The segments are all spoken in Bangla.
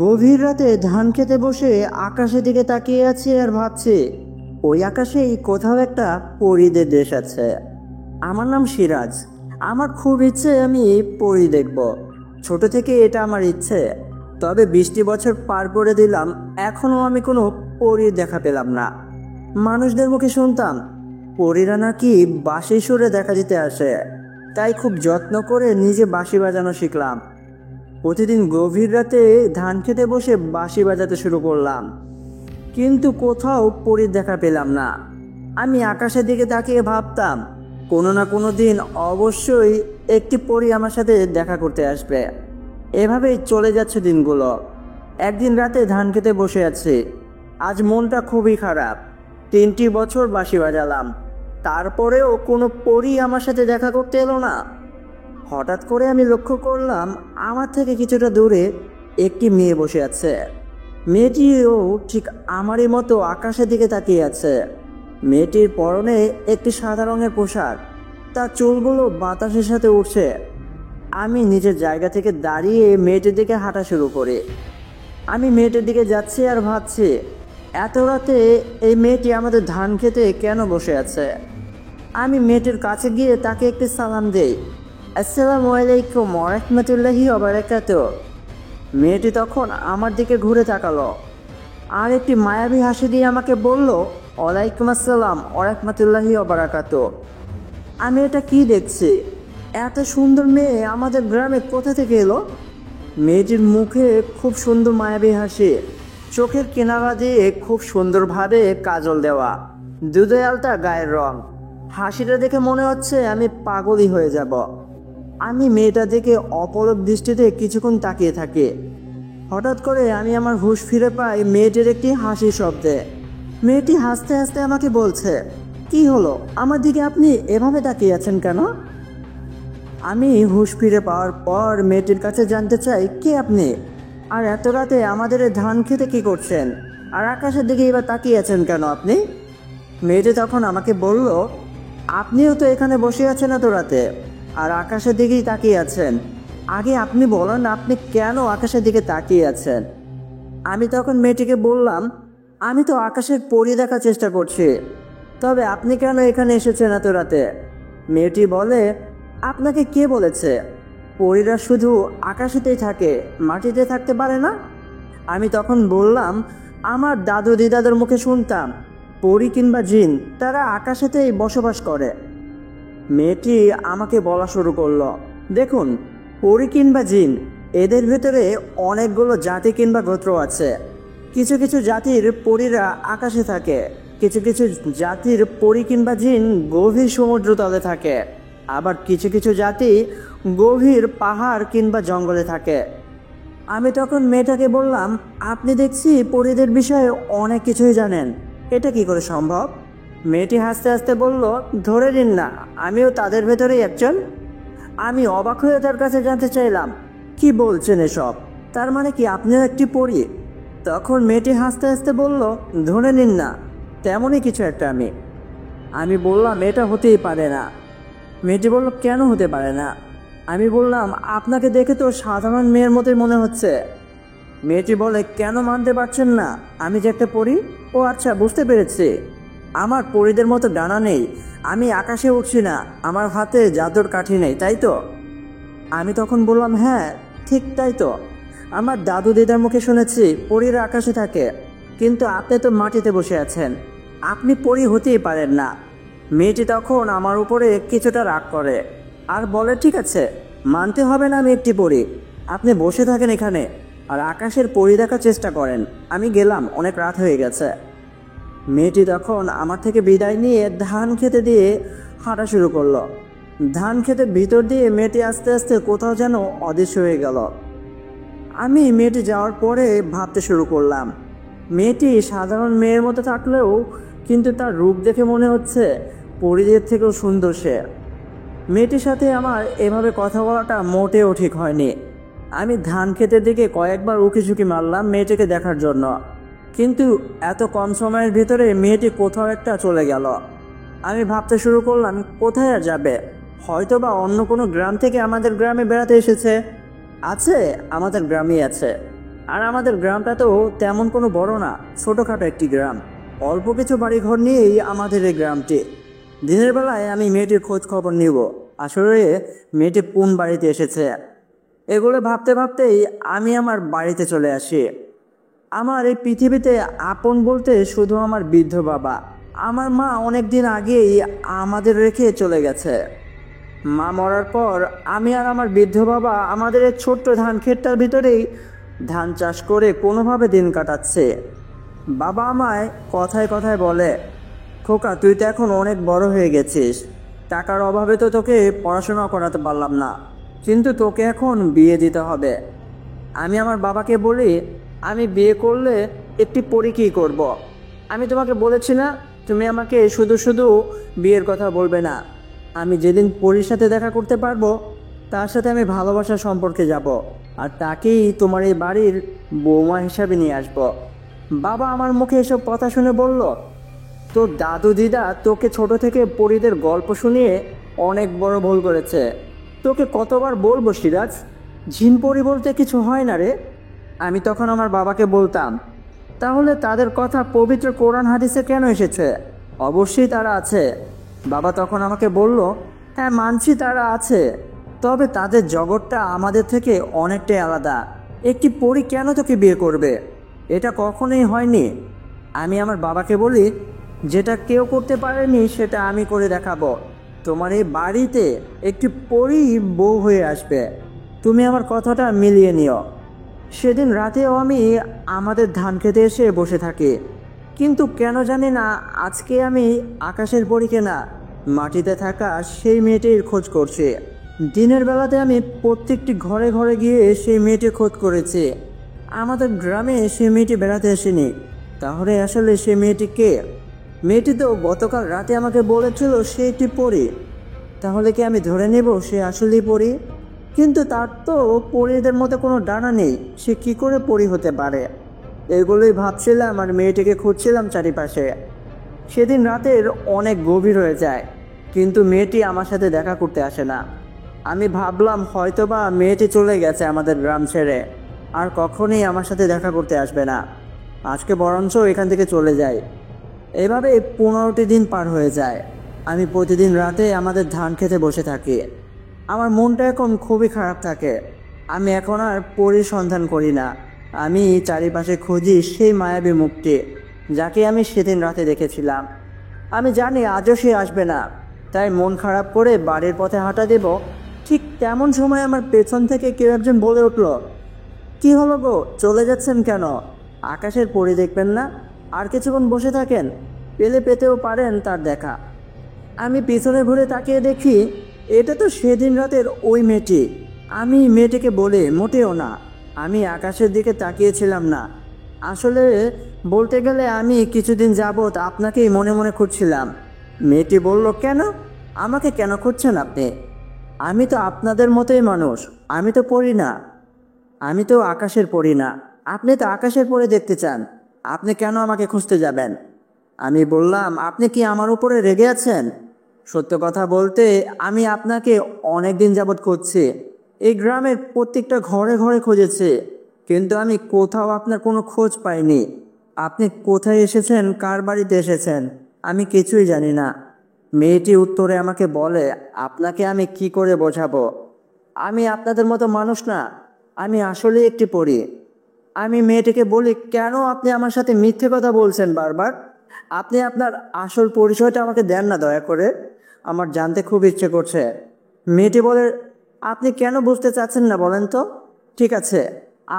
গভীর রাতে ধান খেতে বসে আকাশের দিকে তাকিয়ে আছি আর ভাবছি ওই আকাশেই কোথাও একটা পরীদের দেশ আছে। আমার নাম সিরাজ। আমার খুব ইচ্ছে আমি পরী দেখব। ছোট থেকে এটা আমার ইচ্ছে। তবে 20টি বছর পার করে দিলাম, এখনও আমি কোনো পরীর দেখা পেলাম না। মানুষদের মুখে শুনতাম পরীরা নাকি বাঁশি সুরে দেখা দিতে আসে, তাই খুব যত্ন করে নিজে বাঁশি বাজানো শিখলাম। প্রতিদিন গভীর রাতে ধান খেতে বসে বাঁশি বাজাতে শুরু করলাম, কিন্তু কোথাও পরীর দেখা পেলাম না। আমি আকাশের দিকে তাকিয়ে ভাবতাম কোনো না কোনো দিন অবশ্যই একটি পরী আমার সাথে দেখা করতে আসবে। এভাবেই চলে যাচ্ছে দিনগুলো। একদিন রাতে ধান খেতে বসে আছি, আজ মনটা খুবই খারাপ। 3টি বছর বাঁশি বাজালাম, তারপরেও কোনো পরী আমার সাথে দেখা করতে এলো না। হঠাৎ করে আমি লক্ষ্য করলাম আমার থেকে কিছুটা দূরে একটি মেয়ে বসে আছে। মেয়েটিও ঠিক আমারই মতো আকাশের দিকে তাকিয়ে আছে। মেয়েটির পরনে একটি সাদা রঙের পোশাক, তার চুলগুলো বাতাসের সাথে উঠছে। আমি নিজের জায়গা থেকে দাঁড়িয়ে মেয়েটির দিকে হাঁটা শুরু করি। আমি মেয়েটির দিকে যাচ্ছি আর ভাবছি এত রাতে এই মেয়েটি আমাদের ধান খেতে কেন বসে আছে। আমি মেয়েটির কাছে গিয়ে তাকে একটি সালাম দেই, আসসালামু আলাইকুম ওয়া রাহমাতুল্লাহি ওয়া বারাকাতুহু। মেয়েটি তখন আমার দিকে ঘুরে তাকালো আর একটি মায়াবী হাসি দিয়ে আমাকে বলল, ওয়ালাইকুম আসসালাম ওয়া রাহমাতুল্লাহি ওয়া বারাকাতুহু। আমি এটা কি দেখছি? এত সুন্দর মেয়ে আমাদের গ্রামে কোথা থেকে এলো? মেয়েটির মুখে খুব সুন্দর মায়াবী হাসি, চোখের কিনারা দিয়ে খুব সুন্দরভাবে কাজল দেওয়া, দুধে আলতা গায়ের রং। হাসিটা দেখে মনে হচ্ছে আমি পাগলই হয়ে যাব। আমি মেয়েটা দেখে অপলক দৃষ্টিতে কিছুক্ষণ তাকিয়ে থাকি। হঠাৎ করে আমি আমার হুঁশ ফিরে পাই মেয়েটির একটি হাসির শব্দে। মেয়েটি হাসতে হাসতে আমাকে বলছে, কি হলো, আমার দিকে আপনি এভাবে তাকিয়ে আছেন কেন? আমি হুঁশ ফিরে পাওয়ার পর মেয়েটির কাছে জানতে চাই, কে আপনি? আর এত রাতে আমাদের এই ধান খেতে কি করছেন? আর আকাশের দিকে এবার তাকিয়ে আছেন কেন আপনি? মেয়েটি তখন আমাকে বলল, আপনিও তো এখানে বসে আছেন এত রাতে আর আকাশের দিকেই তাকিয়ে আছেন। আগে আপনি বলেন আপনি কেন আকাশের দিকে তাকিয়ে আছেন? আমি তখন মেয়েটিকে বললাম, আমি তো আকাশের পরী দেখার চেষ্টা করছি। তবে আপনি কেন এখানে এসেছেন এত রাতে? মেয়েটি বলে, আপনাকে কে বলেছে পরীরা শুধু আকাশেতেই থাকে, মাটিতে থাকতে পারে না? আমি তখন বললাম, আমার দাদু দিদাদের মুখে শুনতাম পরী কিংবা জিন তারা আকাশেতেই বসবাস করে। মেয়েটি আমাকে বলা শুরু করলো, দেখুন, পরী কিংবা জিন এদের ভেতরে অনেকগুলো জাতি কিংবা গোত্র আছে। কিছু কিছু জাতির পরীরা আকাশে থাকে, কিছু কিছু জাতির পরী কিংবা জিন গভীর সমুদ্রতলে থাকে, আবার কিছু কিছু জাতি গভীর পাহাড় কিংবা জঙ্গলে থাকে। আমি তখন মেয়েটাকে বললাম, আপনি দেখছি পরীদের বিষয়ে অনেক কিছুই জানেন, এটা কি করে সম্ভব? মেয়েটি হাসতে হাসতে বলল, ধরে নিন না আমিও তাদের ভেতরেই একজন। আমি অবাক হয়ে তার কাছে জানতে চাইলাম, কি বলছেন এসব? তার মানে কি আপনিও একটি পরী? তখন মেয়েটি হাসতে হাসতে বলল, ধরে নিন না তেমনই কিছু একটা আমি বললাম, এটা হতেই পারে না। মেয়েটি বলল, কেন হতে পারে না? আমি বললাম, আপনাকে দেখে তো সাধারণ মেয়ের মতোই মনে হচ্ছে। মেয়েটি বলে, কেন মানতে পারছেন না আমি যে একটা পরী? ও আচ্ছা, বুঝতে পেরেছি, আমার পরীদের মতো ডানা নেই, আমি আকাশে উঠছি না, আমার হাতে জাদুর কাঠি নেই, তাই তো? আমি তখন বললাম, হ্যাঁ ঠিক তাই তো, আমার দাদু দিদার মুখে শুনেছি পরীরা আকাশে থাকে, কিন্তু আপনি তো মাটিতে বসে আছেন, আপনি পরী হতেই পারেন না। মেয়েটি তখন আমার উপরে কিছুটা রাগ করে আর বলে, ঠিক আছে, মানতে হবে না আমি একটি পরী, আপনি বসে থাকেন এখানে আর আকাশের পরী দেখার চেষ্টা করেন, আমি গেলাম, অনেক রাত হয়ে গেছে। মেয়েটি তখন আমার থেকে বিদায় নিয়ে ধান খেতে দিয়ে হাঁটা শুরু করলো। ধান খেতের ভিতর দিয়ে মেয়েটি আস্তে আস্তে কোথাও যেন অদৃশ্য হয়ে গেল। আমি মেয়েটি যাওয়ার পরে ভাবতে শুরু করলাম, মেয়েটি সাধারণ মেয়ের মতো থাকলেও কিন্তু তার রূপ দেখে মনে হচ্ছে পরীদের থেকেও সুন্দর সে। মেয়েটির সাথে আমার এভাবে কথা বলাটা মোটেও ঠিক হয়নি। আমি ধান খেতের দিকে কয়েকবার উঁকিঝুঁকি মারলাম মেয়েটিকে দেখার জন্য, কিন্তু এত কম সময়ের ভিতরে মেয়েটি কোথাও একটা চলে গেল। আমি ভাবতে শুরু করলাম, কোথায় আর যাবে? হয়তো বা অন্য কোনো গ্রাম থেকে আমাদের গ্রামে বেড়াতে এসেছে। আছে, আমাদের গ্রামেই আছে, আর আমাদের গ্রামটা তো তেমন কোনো বড় না, ছোটোখাটো একটি গ্রাম। অল্প কিছু বাড়িঘর নিয়েই আমাদের এই গ্রামটি। দিনের বেলায় আমি মেয়েটির খোঁজ খবর নিব, আসলে মেয়েটি কোন বাড়িতে এসেছে এগুলো ভাবতে ভাবতেই আমি আমার বাড়িতে চলে আসি। আমার এই পৃথিবীতে আপন বলতে শুধু আমার বৃদ্ধ বাবা। আমার মা অনেক দিন আগেই আমাদের রেখে চলে গেছে। মা মরার পর আমি আর আমার বৃদ্ধ বাবা আমাদের এই ছোট্ট ধান ক্ষেতটার ভিতরেই ধান চাষ করে কোনোভাবে দিন কাটাচ্ছে। বাবা আমায় কথায় কথায় বলে, খোকা তুই তো এখন অনেক বড় হয়ে গেছিস, টাকার অভাবে তো তোকে পড়াশোনা করাতে পারলাম না, কিন্তু তোকে এখন বিয়ে দিতে হবে। আমি আমার বাবাকে বলি, আমি বিয়ে করলে একটি পরী কী করব। আমি তোমাকে বলেছি না তুমি আমাকে শুধু শুধু বিয়ের কথা বলবে না। আমি যেদিন পরীর সাথে দেখা করতে পারবো তার সাথে আমি ভালোবাসার সম্পর্কে যাব, আর তাকেই তোমার এই বাড়ির বৌমা হিসাবে নিয়ে আসবো। বাবা আমার মুখে এসব কথা শুনে বলল, তোর দাদু দিদা তোকে ছোট থেকে পরীদের গল্প শুনিয়ে অনেক বড় ভুল করেছে। তোকে কতবার বলবো সিরাজ, জিন পরি বলতে কিছু হয় না রে। আমি তখন আমার বাবাকে বলতাম, তাহলে তাদের কথা পবিত্র কোরআন হাদিসে কেন এসেছে? অবশ্যই তারা আছে। বাবা তখন আমাকে বলল, হ্যাঁ মানছি তারা আছে, তবে তাদের জগৎটা আমাদের থেকে অনেকটাই আলাদা। একটি পরী কেন তোকে বিয়ে করবে? এটা কখনোই হয়নি। আমি আমার বাবাকে বলি, যেটা কেউ করতে পারেনি সেটা আমি করে দেখাবো। তোমার এই বাড়িতে একটি পরী বউ হয়ে আসবে, তুমি আমার কথাটা মিলিয়ে নিও। সেদিন রাতেও আমি আমাদের ধান খেতে এসে বসে থাকি, কিন্তু কেন জানি না আজকে আমি আকাশের পরীকে না, মাটিতে থাকা সেই মেয়েটির খোঁজ করছি। দিনের বেলাতে আমি প্রত্যেকটি ঘরে ঘরে গিয়ে সেই মেয়েটির খোঁজ করেছি। আমাদের গ্রামে সেই মেয়েটি বেড়াতে আসেনি। তাহলে আসলে সেই মেয়েটি কে? মেয়েটি তো গতকাল রাতে আমাকে বলেছিল সে একটি পরী। তাহলে কি আমি ধরে নেব সে আসলেই পরী? কিন্তু তার তো পরীদের মতো কোনো ডানা নেই, সে কি করে পরী হতে পারে? এগুলোই ভাবছিলাম আর মেয়েটিকে খুঁজছিলাম চারিপাশে। সেদিন রাতের অনেক গভীর হয়ে যায়, কিন্তু মেয়েটি আমার সাথে দেখা করতে আসে না। আমি ভাবলাম হয়তোবা মেয়েটি চলে গেছে আমাদের গ্রাম ছেড়ে, আর কখনোই আমার সাথে দেখা করতে আসবে না। আজকে বরঞ্চ এখান থেকে চলে যাই। এভাবে 15টি দিন পার হয়ে যায়। আমি প্রতিদিন রাতে আমাদের ধান খেতে বসে থাকি। আমার মনটা এখন খুবই খারাপ থাকে। আমি এখন আর পরীর সন্ধান করি না, আমি চারিপাশে খুঁজি সেই মায়াবী মুখটি যাকে আমি সেদিন রাতে দেখেছিলাম। আমি জানি আজও সে আসবে না, তাই মন খারাপ করে বাড়ির পথে হাঁটা দেব। ঠিক তেমন সময় আমার পেছন থেকে কেউ একজন বলে উঠল, কি হলো গো, চলে যাচ্ছেন কেন? আকাশের পরী দেখবেন না? আর কিছুক্ষণ বসে থাকেন, পেলে পেতেও পারেন তার দেখা। আমি পিছনে ঘুরে তাকিয়ে দেখি এটা তো সেদিন রাতের ওই মেয়েটি। আমি মেয়েটিকে বলি, মোটেও না, আমি আকাশের দিকে তাকিয়েছিলাম না। আসলে বলতে গেলে আমি কিছুদিন যাবৎ আপনাকেই মনে মনে খুঁজছিলাম। মেয়েটি বলল, কেন? আমাকে কেন খুঁজছেন আপনি? আমি তো আপনাদের মতোই মানুষ, আমি তো পড়ি না, আমি তো আকাশের পড়ি না। আপনি তো আকাশের পরে দেখতে চান, আপনি কেন আমাকে খুঁজতে যাবেন? আমি বললাম, আপনি কি আমার উপরে রেগে আছেন? সত্য কথা বলতে আমি আপনাকে অনেক দিন যাবৎ খুঁজছি, এই গ্রামের প্রত্যেকটা ঘরে ঘরে খুঁজেছি, কিন্তু আমি কোথাও আপনার কোনো খোঁজ পাইনি। আপনি কোথায় এসেছেন, কার বাড়িতে এসেছেন, আমি কিছুই জানি না। মেয়েটি উত্তরে আমাকে বলে, আপনাকে আমি কি করে বোঝাবো? আমি আপনাদের মতো মানুষ না, আমি আসলে একটি পরী। আমি মেয়েটিকে বলি, কেন আপনি আমার সাথে মিথ্যে কথা বলছেন বারবার? আপনি আপনার আসল পরিচয়টা আমাকে দেন না দয়া করে, আমার জানতে খুব ইচ্ছে করছে। মেয়েটি বলে, আপনি কেন বুঝতে চাচ্ছেন না বলেন তো? ঠিক আছে,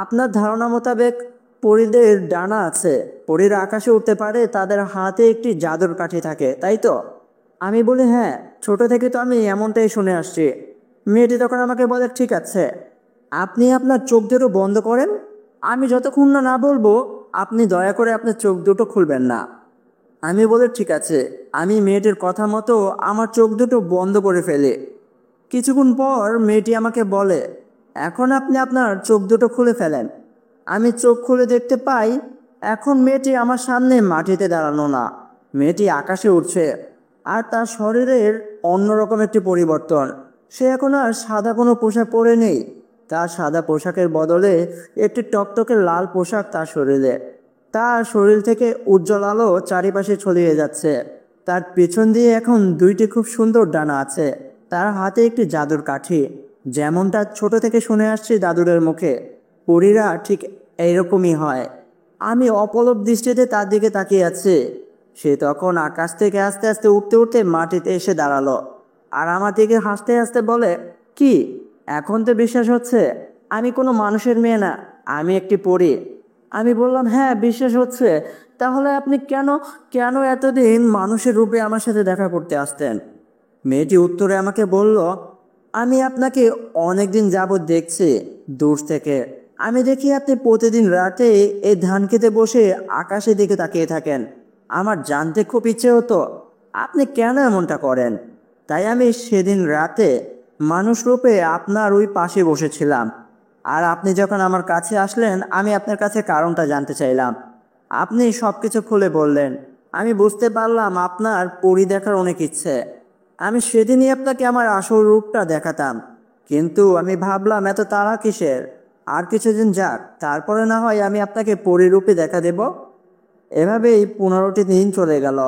আপনার ধারণা মোতাবেক পরীদের ডানা আছে, পরীরা আকাশে উঠতে পারে, তাদের হাতে একটি জাদুর কাঠি থাকে, তাই তো? আমি বলি, হ্যাঁ, ছোট থেকে তো আমি এমনটাই শুনে আসছি। মেয়েটি তখন আমাকে বলে, ঠিক আছে, আপনি আপনার চোখ দুটো বন্ধ করেন, আমি যতক্ষণ না না বলবো আপনি দয়া করে আপনার চোখ দুটো খুলবেন না। আমি বলি, ঠিক আছে। আমি মেয়েটির কথা মতো আমার চোখ দুটো বন্ধ করে ফেলি। কিছুক্ষণ পর মেয়েটি আমাকে বলে, এখন আপনি আপনার চোখ দুটো খুলে ফেলেন। আমি চোখ খুলে দেখতে পাই এখন মেয়েটি আমার সামনে মাটিতে দাঁড়ানো না, মেয়েটি আকাশে উঠছে, আর তার শরীরের অন্যরকম একটি পরিবর্তন। সে এখন আর সাদা কোনো পোশাক পরে নেই, তার সাদা পোশাকের বদলে একটি টকটকে লাল পোশাক তার শরীরে। তার শরীর থেকে উজ্জ্বল আলো চারিপাশে ছড়িয়ে যাচ্ছে। তার পেছন দিয়ে এখন দুইটি খুব সুন্দর ডানা আছে। তার হাতে একটি জাদুর কাঠি, যেমনটা ছোট থেকে শুনে আসছি দাদুদের মুখে। পরীরা ঠিক এইরকমই হয়। আমি অপলক দৃষ্টিতে তার দিকে তাকিয়ে আছি। সে তখন আকাশ থেকে আস্তে আস্তে উঠতে উঠতে মাটিতে এসে দাঁড়ালো, আর আমার দিকে হাসতে হাসতে বলে, কি এখন তো বিশ্বাস হচ্ছে আমি কোনো মানুষের মেয়ে না, আমি একটি পরী? আমি বললাম, হ্যাঁ বিশ্বাস হচ্ছে। তাহলে আপনি কেন কেন এতদিন মানুষের রূপে আমার সাথে দেখা করতে আসতেন? মেয়েটি উত্তরে আমাকে বলল, আমি আপনাকে অনেকদিন যাবৎ দেখছি দূর থেকে। আমি দেখি আপনি প্রতিদিন রাতে এই ধান খেতে বসে আকাশের দিকে তাকিয়ে থাকেন। আমার জানতে খুব ইচ্ছে হতো আপনি কেন এমনটা করেন। তাই আমি সেদিন রাতে মানুষ রূপে আপনার ওই পাশে বসেছিলাম। আর আপনি যখন আমার কাছে আসলেন, আমি আপনার কাছে কারণটা জানতে চাইলাম। আপনি সব কিছু খুলে বললেন। আমি বুঝতে পারলাম আপনার পরী দেখার অনেক ইচ্ছে। আমি সেদিনই আপনাকে আমার আসল রূপটা দেখাতাম, কিন্তু আমি ভাবলাম এত তাড়া কিসের, আর কিছুদিন যাক, তারপরে না হয় আমি আপনাকে পরীরূপে দেখা দেব। এভাবেই 15টি দিন চলে গেল।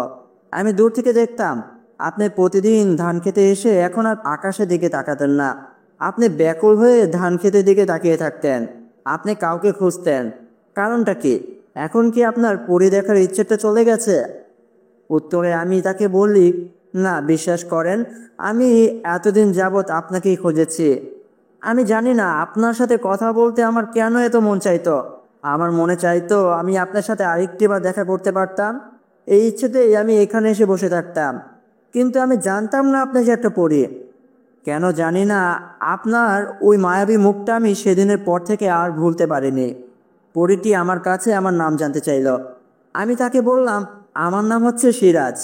আমি দূর থেকে দেখতাম আপনি প্রতিদিন ধান খেতে এসে এখন আর আকাশের দিকে তাকাতেন না। আপনি ব্যাকুল হয়ে ধান খেতের দিকে তাকিয়ে থাকতেন। আপনি কাউকে খুঁজতেন। কারণটা কি? এখন কি আপনার পরী দেখার ইচ্ছেটা চলে গেছে? উত্তরে আমি তাকে বলি, না বিশ্বাস করেন, আমি এতদিন যাবৎ আপনাকেই খুঁজেছি। আমি জানি না আপনার সাথে কথা বলতে আমার কেন এত মন চাইতো। আমার মনে চাইতো আমি আপনার সাথে আরেকটি বার দেখা করতে পারতাম। এই ইচ্ছেতেই আমি এখানে এসে বসে থাকতাম। কিন্তু আমি জানতাম না আপনি যে একটা পরী। কেন জানি না, আপনার ওই মায়াবী মুখটা আমি সেদিনের পর থেকে আর ভুলতে পারিনি। পরীটি আমার কাছে আমার নাম জানতে চাইল। আমি তাকে বললাম, আমার নাম হচ্ছে সিরাজ।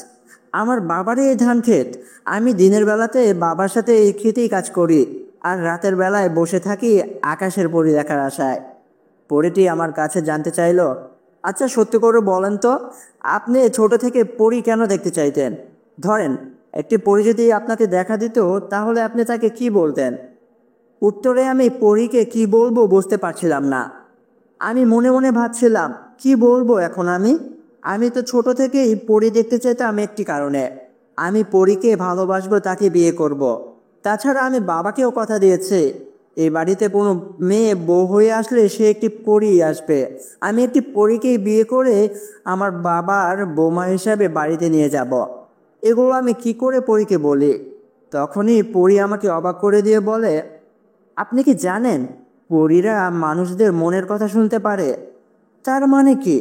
আমার বাবারই এই ধান ক্ষেত। আমি দিনের বেলাতে বাবার সাথে এই ক্ষেতেই কাজ করি, আর রাতের বেলায় বসে থাকি আকাশের পরী দেখার আশায়। পরীটি আমার কাছে জানতে চাইল, আচ্ছা সত্যি করে বলেন তো, আপনি ছোট থেকে পরী কেন দেখতে চাইতেন? ধরেন একটি পরী যদি আপনাকে দেখা দিত, তাহলে আপনি তাকে কি বলতেন? উত্তরে আমি পরীকে কি বলবো বুঝতে পারছিলাম না। আমি মনে মনে ভাবছিলাম, কি বলবো এখন আমি? আমি তো ছোট থেকেই পরী দেখতে চাইতাম একটি কারণে, আমি পরীকে ভালোবাসবো, তাকে বিয়ে করব। তাছাড়া আমি বাবাকেও কথা দিয়েছি, এই বাড়িতে কোনো মেয়ে বউ হয়ে আসলে সে একটি পরী আসবে। আমি একটি পরীকেই বিয়ে করে আমার বাবার বৌমা হিসাবে বাড়িতে নিয়ে যাব। এগুলো আমি কি করে পরীকে বলি? তখনই পরী আমাকে অবাক করে দিয়ে বলে, আপনি কি জানেন পরীরা মানুষদের মনের কথা শুনতে পারে? তার মানে কি?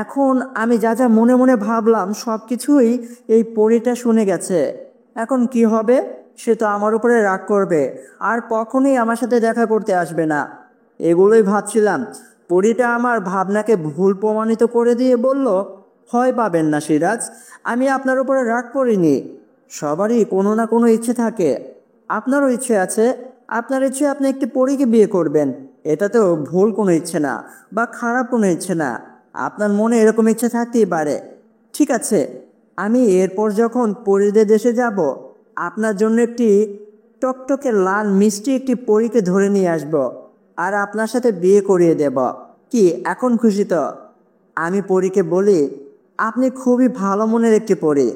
এখন আমি যা যা মনে মনে ভাবলাম সব কিছুই এই পরীটা শুনে গেছে। এখন কি হবে? সে তো আমার উপরে রাগ করবে, আর কখনোই আমার সাথে দেখা করতে আসবে না। এগুলোই ভাবছিলাম। পরীটা আমার ভাবনাকে ভুল প্রমাণিত করে দিয়ে বলল, ভয় পাবেন না সিরাজ, আমি আপনার উপরে রাগ করিনি। সবারই কোনো না কোনো ইচ্ছে থাকে। আপনারও ইচ্ছে আছে। আপনার ইচ্ছে আপনি একটি পরীকে বিয়ে করবেন। এটা তো ভুল কোনো ইচ্ছে না, বা খারাপ কোনো ইচ্ছে না। আপনার মনে এরকম ইচ্ছে থাকতেই পারে। ঠিক আছে, আমি এরপর যখন পরীদের দেশে যাব, আপনার জন্য একটি টকটকে লাল মিষ্টি একটি পরীকে ধরে নিয়ে আসব, আর আপনার সাথে বিয়ে করিয়ে দেব। কি এখন খুশি তো? আমি পরীকে বলি, আপনি খুবই ভালো মনের একটি পরী।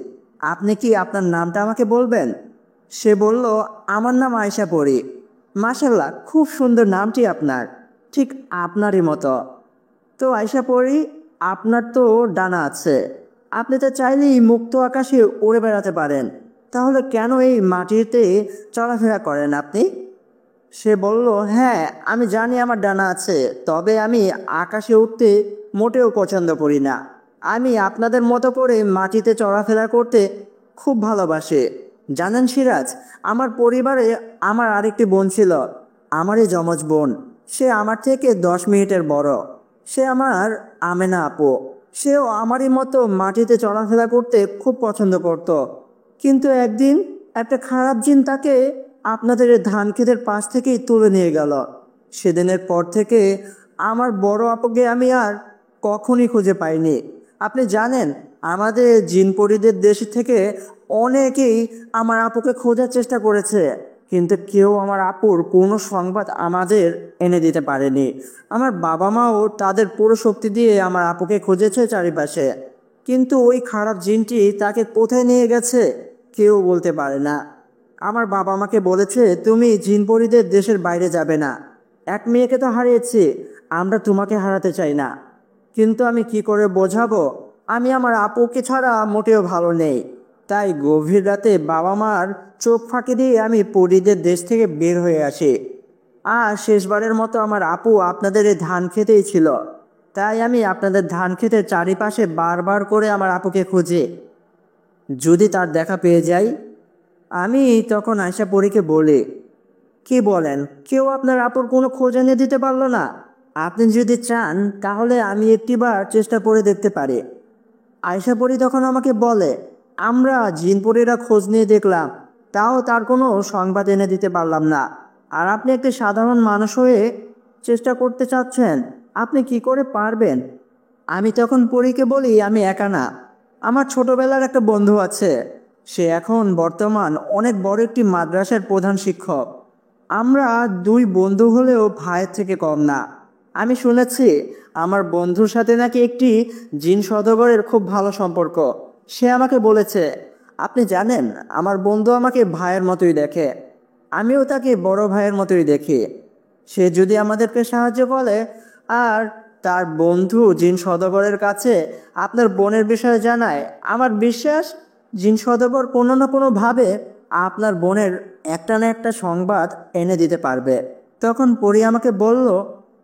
আপনি কি আপনার নামটা আমাকে বলবেন? সে বলল, আমার নাম আয়শা পরী। মাশাল্লাহ, খুব সুন্দর নামটি আপনার, ঠিক আপনারই মতো। তো আয়শা পরী, আপনার তো ডানা আছে, আপনি তো চাইলেই মুক্ত আকাশে উড়ে বেড়াতে পারেন। তাহলে কেন এই মাটিতে চলাফেরা করেন আপনি? সে বলল, হ্যাঁ আমি জানি আমার ডানা আছে, তবে আমি আকাশে উঠতে মোটেও পছন্দ করি না। আমি আপনাদের মতো করে মাটিতে চলাফেরা করতে খুব ভালোবাসি। জানেন সিরাজ, আমার পরিবারে আমার আরেকটি বোন ছিল, আমারই যমজ বোন। সে আমার থেকে 10 মিনিটের বড়। সে আমার আমেনা আপু। সেও আমারই মতো মাটিতে চলাফেরা করতে খুব পছন্দ করত। কিন্তু একদিন একটা খারাপ জিন তাকে আপনাদের এই ধান ক্ষেতের পাশ থেকেই তুলে নিয়ে গেল। সেদিনের পর থেকে আমার বড় আপুকে আমি আর কখনই খুঁজে পাইনি। আপনি জানেন, আমাদের জিনপরিদের দেশ থেকে অনেকেই আমার আপুকে খোঁজার চেষ্টা করেছে, কিন্তু কেউ আমার আপুর কোনো সংবাদ আমাদের এনে দিতে পারেনি। আমার বাবা মাও তাদের পুরো শক্তি দিয়ে আমার আপুকে খুঁজেছে চারিপাশে, কিন্তু ওই খারাপ জিনটি তাকে কোথায় নিয়ে গেছে কেউ বলতে পারে না। আমার বাবা আমাকে বলেছে, তুমি জিনপরীদের দেশের বাইরে যাবে না। এক মেয়েকে তো হারিয়েছি, আমরা তোমাকে হারাতে চাই না। কিন্তু আমি কি করে বোঝাবো, আমি আমার আপুকে ছাড়া মোটেও ভালো নেই। তাই গভীর রাতে বাবা মার চোখ ফাঁকি দিয়ে আমি পরীদের দেশ থেকে বের হয়ে আসি। আর শেষবারের মতো আমার আপু আপনাদের এই ধান খেতেই ছিল। তাই আমি আপনাদের ধান খেতের চারিপাশে বারবার করে আমার আপুকে খুঁজি, যদি তার দেখা পেয়ে যাই। আমি তখন আয়শা পরীকে বলি, কি বলেন, কেউ আপনার আপুর কোনো খোঁজ এনে দিতে পারলো না? আপনি যদি চান তাহলে আমি একটিবার চেষ্টা করে দেখতে পারি। আয়শা পরী তখন আমাকে বলে, আমরা জিনপরীরা খোঁজ নিয়ে দেখলাম, তাও তার কোনো সংবাদ এনে দিতে পারলাম না। আর আপনি একটি সাধারণ মানুষ হয়ে চেষ্টা করতে চাচ্ছেন, আপনি কি করে পারবেন? আমি তখন পরীকে বলি, আমি একা না, আমার ছোটবেলার একটা বন্ধু আছে। সে এখন বর্তমান অনেক বড় একটি মাদ্রাসার প্রধান শিক্ষক। আমরা দুই বন্ধু হলেও ভাইয়ের থেকে কম না। আমি শুনেছি আমার বন্ধুর সাথে নাকি একটি জিন সওদাগরের খুব ভালো সম্পর্ক। সে আমাকে বলেছে, আপনি জানেন আমার বন্ধু আমাকে ভাইয়ের মতোই দেখে, আমিও তাকে বড় ভাইয়ের মতোই দেখি। সে যদি আমাদেরকে সাহায্য করে আর তার বন্ধু জিন সওদাগরের কাছে আপনার বোনের বিষয়ে জানায়, আমার বিশ্বাস জিন সওদাগর কোনো না কোনোভাবে আপনার বোনের একটা না একটা সংবাদ এনে দিতে পারবে। তখন পরি আমাকে বলল,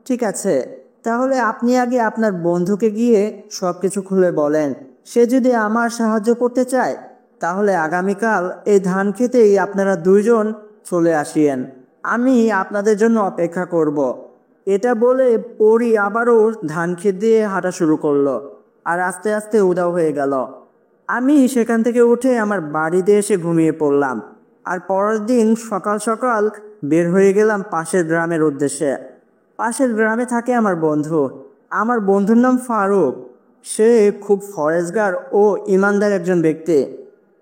ঠিক আছে, তাহলে আপনি আগে আপনার বন্ধুকে গিয়ে সব কিছু খুলে বলেন। সে যদি আমার সাহায্য করতে চায় তাহলে আগামীকাল এই ধান খেতেই আপনারা দুইজন চলে আসিয়েন, আমি আপনাদের জন্য অপেক্ষা করব। এটা বলে পরি আবারও ধান খেত দিয়ে হাঁটা শুরু করলো আর আস্তে আস্তে উধাও হয়ে গেল। আমি সেখান থেকে উঠে আমার বাড়িতে এসে ঘুমিয়ে পড়লাম। আর পরের দিন সকাল সকাল বের হয়ে গেলাম পাশের গ্রামের উদ্দেশ্যে। পাশের গ্রামে থাকে আমার বন্ধু। আমার বন্ধুর নাম ফারুক। সে খুব ফরেজগার ও ইমানদার একজন ব্যক্তি।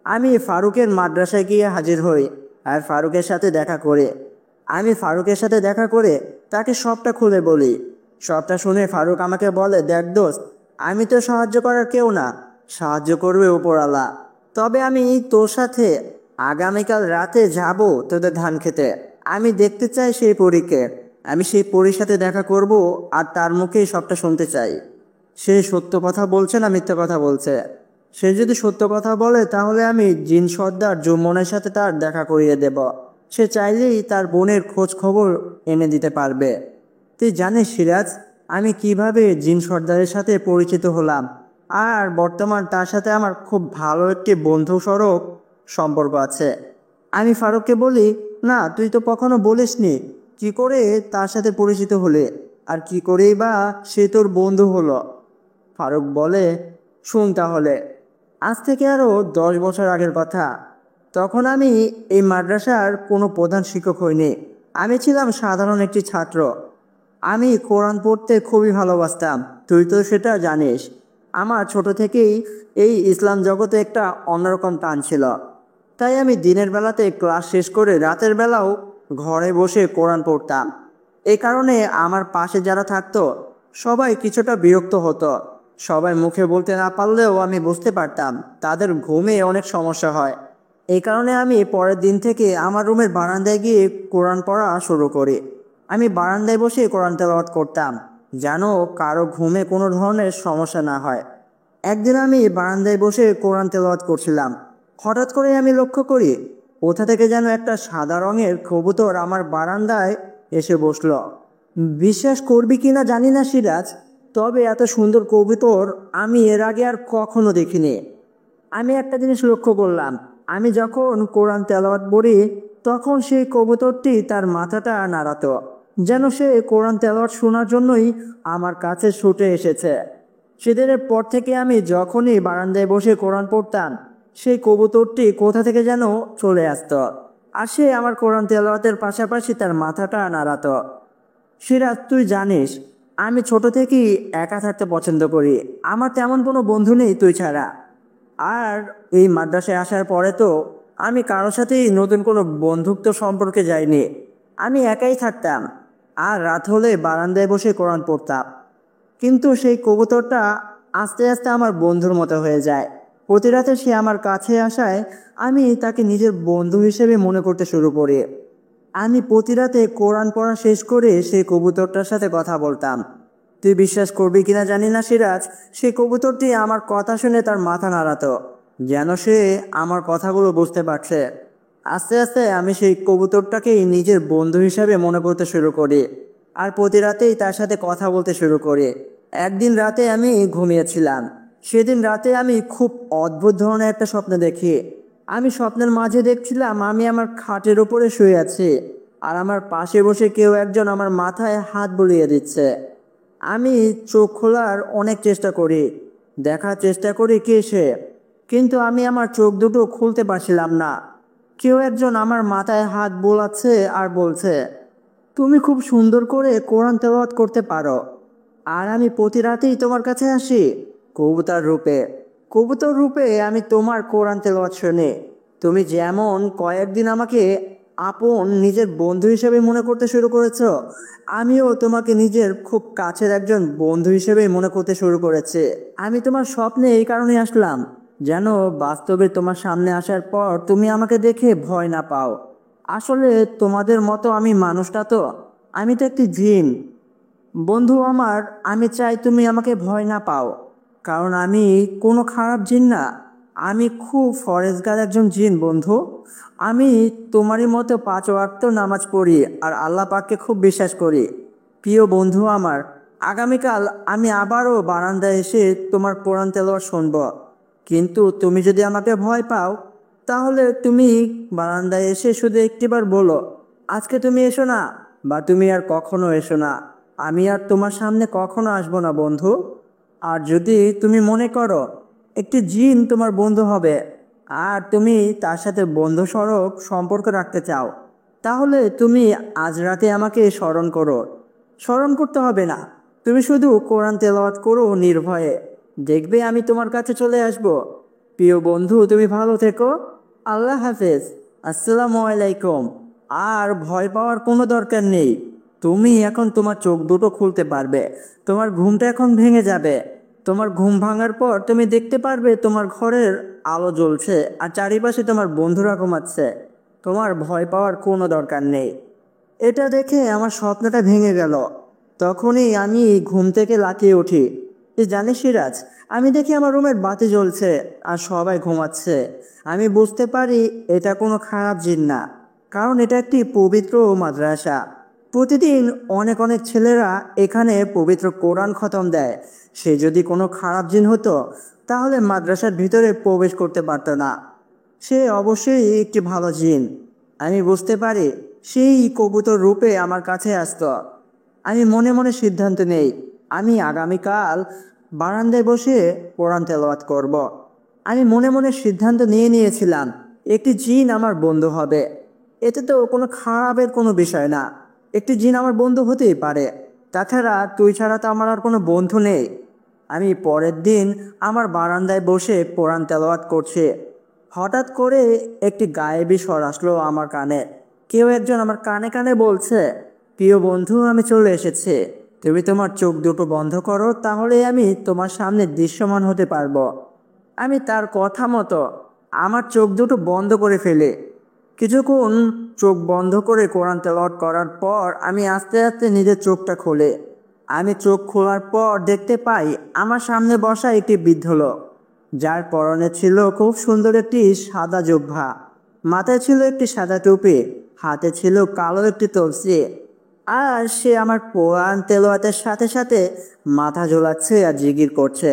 আমি ফারুকের মাদ্রাসায় গিয়ে হাজির হই আর ফারুকের সাথে দেখা করে তাকে সবটা খুলে বলি। সবটা শুনে ফারুক আমাকে বলে, দেখ দোস্ত, আমি তো সাহায্য করার কেউ না, সাহায্য করবে উপরওয়ালা। তবে আমি তোর সাথে আগামীকাল রাতে যাব তোদের ধান খেতে। আমি দেখতে চাই সেই পরীকে। আমি সেই পরীর সাথে দেখা করব আর তার মুখেই সবটা শুনতে চাই। সে সত্য কথা বলছে না মিথ্যা কথা বলছে। সে যদি সত্য কথা বলে তাহলে আমি জিন সর্দার জুম্মনের সাথে তার দেখা করিয়ে দেব। সে চাইলেই তার বোনের খোঁজ খবর এনে দিতে পারবে। তুই জানিস সিরাজ, আমি কিভাবে জিন সর্দারের সাথে পরিচিত হলাম, আর বর্তমান তার সাথে আমার খুব ভালো একটি বন্ধুস্বরূপ সম্পর্ক আছে। আমি ফারুককে বলি, না তুই তো কখনো বলিসনি কি করে তার সাথে পরিচিত হলে, আর কি করেই বা সে তোর বন্ধু হলো। ফারুক বলে, শুন তাহলে, আজ থেকে আরও 10 বছর আগের কথা। তখন আমি এই মাদ্রাসার কোনো প্রধান শিক্ষক হইনি, আমি ছিলাম সাধারণ একটি ছাত্র। আমি কোরআন পড়তে খুবই ভালোবাসতাম, তুই তো সেটা জানিস। আমার ছোট থেকেই এই ইসলাম জগতে একটা অন্যরকম টান ছিল। তাই আমি দিনের বেলাতে ক্লাস শেষ করে রাতের বেলাও ঘরে বসে কোরআন পড়তাম। এই কারণে আমার পাশে যারা থাকতো সবাই কিছুটা বিরক্ত হতো। সবাই মুখে বলতে না পারলেও আমি বুঝতে পারতাম তাদের ঘুমে অনেক সমস্যা হয়। এই কারণে আমি পরের দিন থেকে আমার রুমের বারান্দায় গিয়ে কোরআন পড়া শুরু করি। আমি বারান্দায় বসে কোরআন তেলাওয়াত করতাম যেন কারো ঘুমে কোনো ধরনের সমস্যা না হয়। একদিন আমি বারান্দায় বসে কোরআন তেলাওয়াত করছিলাম। হঠাৎ করে আমি লক্ষ্য করি কোথা থেকে যেন একটা সাদা রঙের কবুতর আমার বারান্দায় এসে বসলো। বিশ্বাস করবি কিনা জানি না সিরাজ, তবে এত সুন্দর কবুতর আমি এর আগে আর কখনো দেখিনি। আমি একটা জিনিস লক্ষ্য করলাম, আমি যখন কোরআন তেলাওয়াত পড়ি তখন সেই কবুতরটি তার মাথাটা নাড়াতো, যেন সে কোরআন তেলাওয়াত শোনার জন্যই আমার কাছে ছুটে এসেছে। সেদিনের পর থেকে আমি যখনই বারান্দায় বসে কোরআন পড়তাম সেই কবুতরটি কোথা থেকে যেন চলে আসতো, আর সে আমার কোরআন তেলাওয়াতের পাশাপাশি তার মাথাটা নাড়াতো। সিরাজ, তুই জানিস আমি ছোট থেকেই একা থাকতে পছন্দ করি, আমার তেমন কোনো বন্ধু নেই তুই ছাড়া। আর এই মাদ্রাসায় আসার পরে তো আমি কারোর সাথেই নতুন কোনো বন্ধুত্ব সম্পর্কে যাইনি। আমি একাই থাকতাম আর রাত হলে বারান্দায় বসে কোরআন পড়তাম। কিন্তু সেই কবুতরটা আস্তে আস্তে আমার বন্ধুর মতো হয়ে যায়। প্রতি রাতে সে আমার কাছে আসায় আমি তাকে নিজের বন্ধু হিসেবে মনে করতে শুরু করি। আমি প্রতি রাতে কোরআন পড়া শেষ করে সেই কবুতরটার সাথে কথা বলতাম। তুই বিশ্বাস করবি কিনা জানি না সিরাজ, সেই কবুতরটি আমার কথা শুনে তার মাথা নাড়াতো, যেন সে আমার কথাগুলো বুঝতে পারছে। আস্তে আস্তে আমি সেই কবুতরটাকেই নিজের বন্ধু হিসাবে মনে করতে শুরু করি আর প্রতি রাতেই তার সাথে কথা বলতে শুরু করি। একদিন রাতে আমি ঘুমিয়েছিলাম। সেদিন রাতে আমি খুব অদ্ভুত ধরনের একটা স্বপ্ন দেখি। আমি স্বপ্নের মাঝে দেখছিলাম আমি আমার খাটের উপরে শুয়ে আছি আর আমার পাশে বসে কেউ একজন আমার মাথায় হাত বুলিয়ে দিচ্ছে। আমি চোখ খোলার অনেক চেষ্টা করি, দেখার চেষ্টা করি কে সে, কিন্তু আমি আমার চোখ দুটো খুলতে পারছিলাম না। কেউ একজন আমার মাথায় হাত বোলাচ্ছে আর বলছে, তুমি খুব সুন্দর করে কোরআন তেলাওয়াত করতে পারো, আর আমি প্রতি রাতেই তোমার কাছে আসি কবুতর রূপে। কবুতর রূপে আমি তোমার কোরআন তেলাওয়াত শুনি। তুমি যেমন কয়েকদিন আমাকে আপন নিজের বন্ধু হিসেবে মনে করতে শুরু করেছো, আমিও তোমাকে নিজের খুব কাছের একজন বন্ধু হিসেবে মনে করতে শুরু করেছি। আমি তোমার স্বপ্নে এই কারণে আসলাম, যেন বাস্তবে তোমার সামনে আসার পর তুমি আমাকে দেখে ভয় না পাও। আসলে তোমাদের মতো আমি মানুষটা তো, আমি তো একটি জিন। বন্ধু আমার, আমি চাই তুমি আমাকে ভয় না পাও, কারণ আমি কোনো খারাপ জিন না। আমি খুব ফরেজগার একজন জিন বন্ধু। আমি তোমারই মতো 5 ওয়াক্ত নামাজ পড়ি আর আল্লাহ পাককে খুব বিশ্বাস করি। প্রিয় বন্ধু আমার, আগামীকাল আমি আবারও বারান্দায় এসে তোমার কোরআন তেলাওয়াত শুনব। কিন্তু তুমি যদি আমাকে ভয় পাও, তাহলে তুমি বারান্দায় এসে শুধু একটিবার বলো, আজকে তুমি এসো না, বা তুমি আর কখনো এসো না। আমি আর তোমার সামনে কখনো আসবো না বন্ধু। আর যদি তুমি মনে করো একটি জিন তোমার বন্ধু হবে আর তুমি তার সাথে বন্ধু স্বরূপ সম্পর্ক রাখতে চাও, তাহলে তুমি আজ রাতে আমাকে স্মরণ করো। স্মরণ করতে হবে না, তুমি শুধু কোরআন তেলাওয়াত করো নির্ভয়ে, দেখবে আমি তোমার কাছে চলে আসব। প্রিয় বন্ধু, তুমি ভালো থেকো। আল্লাহ হাফেজ। আসসালামু আলাইকুম। আর ভয় পাওয়ার কোনো দরকার নেই। তুমি এখন তোমার চোখ দুটো খুলতে পারবে। তোমার ঘুমটা এখন ভেঙে যাবে। তোমার ঘুম ভাঙার পর তুমি দেখতে পারবে তোমার ঘরের আলো জ্বলছে আর চারিপাশে তোমার বন্ধুরা ঘুমাচ্ছে। তোমার ভয় পাওয়ার কোনো দরকার নেই। এটা দেখে আমার স্বপ্নটা ভেঙে গেল। তখনই আমি ঘুম থেকে লাফিয়ে উঠি। জানিস সিরাজ, আমি দেখি আমার রুমের বাতি জ্বলছে আর সবাই ঘুমাচ্ছে। আমি বুঝতে পারি এটা কোনো খারাপ জিন না, কারণ এটা একটি পবিত্র মাদ্রাসা। প্রতিদিন অনেক অনেক ছেলেরা এখানে পবিত্র কোরআন খতম দেয়। সে যদি কোনো খারাপ জিন হতো, তাহলে মাদ্রাসার ভিতরে প্রবেশ করতে পারতো না। সে অবশ্যই একটি ভালো জিন। আমি বুঝতে পারি সেই কবুতর রূপে আমার কাছে আসতো। আমি মনে মনে সিদ্ধান্ত নেই, আমি আগামীকাল বারান্দায় বসে কোরআন তেলাওয়াত করব। আমি মনে মনে সিদ্ধান্ত নিয়েছিলাম একটি জিন আমার বন্ধু হবে। এতে তো কোনো খারাপের কোনো বিষয় না, একটি জিন আমার বন্ধু হতেই পারে। তাছাড়া তুই ছাড়া তো আমার আর কোনো বন্ধু নেই। আমি পরের দিন আমার বারান্দায় বসে কোরআন তেলাওয়াত করছি। হঠাৎ করে একটি গায়েবী স্বর আসলো আমার কানে। কেউ একজন আমার কানে কানে বলছে, প্রিয় বন্ধু, আমি চলে এসেছি। তুমি তোমার চোখ দুটো বন্ধ করো, তাহলে আমি তোমার সামনে দৃশ্যমান হতে পারবো। আমি তার কথা মতো আমার চোখ দুটো বন্ধ করে ফেলি। কিছুক্ষণ চোখ বন্ধ করে কোরআন তেলাওয়াত করার পর আমি আস্তে আস্তে নিজের চোখটা খুলে। আমি চোখ খোলার পর দেখতে পাই আমার সামনে বসা একটি বৃদ্ধ লোক, যার পরনে ছিল খুব সুন্দর একটি সাদা জুব্বা, মাথায় ছিল একটি সাদা টুপি, হাতে ছিল কালো একটি তরসি। আর সে আমার কোরআন তেলাওয়াতের সাথে সাথে মাথা ঝোলাচ্ছে আর জিকির করছে।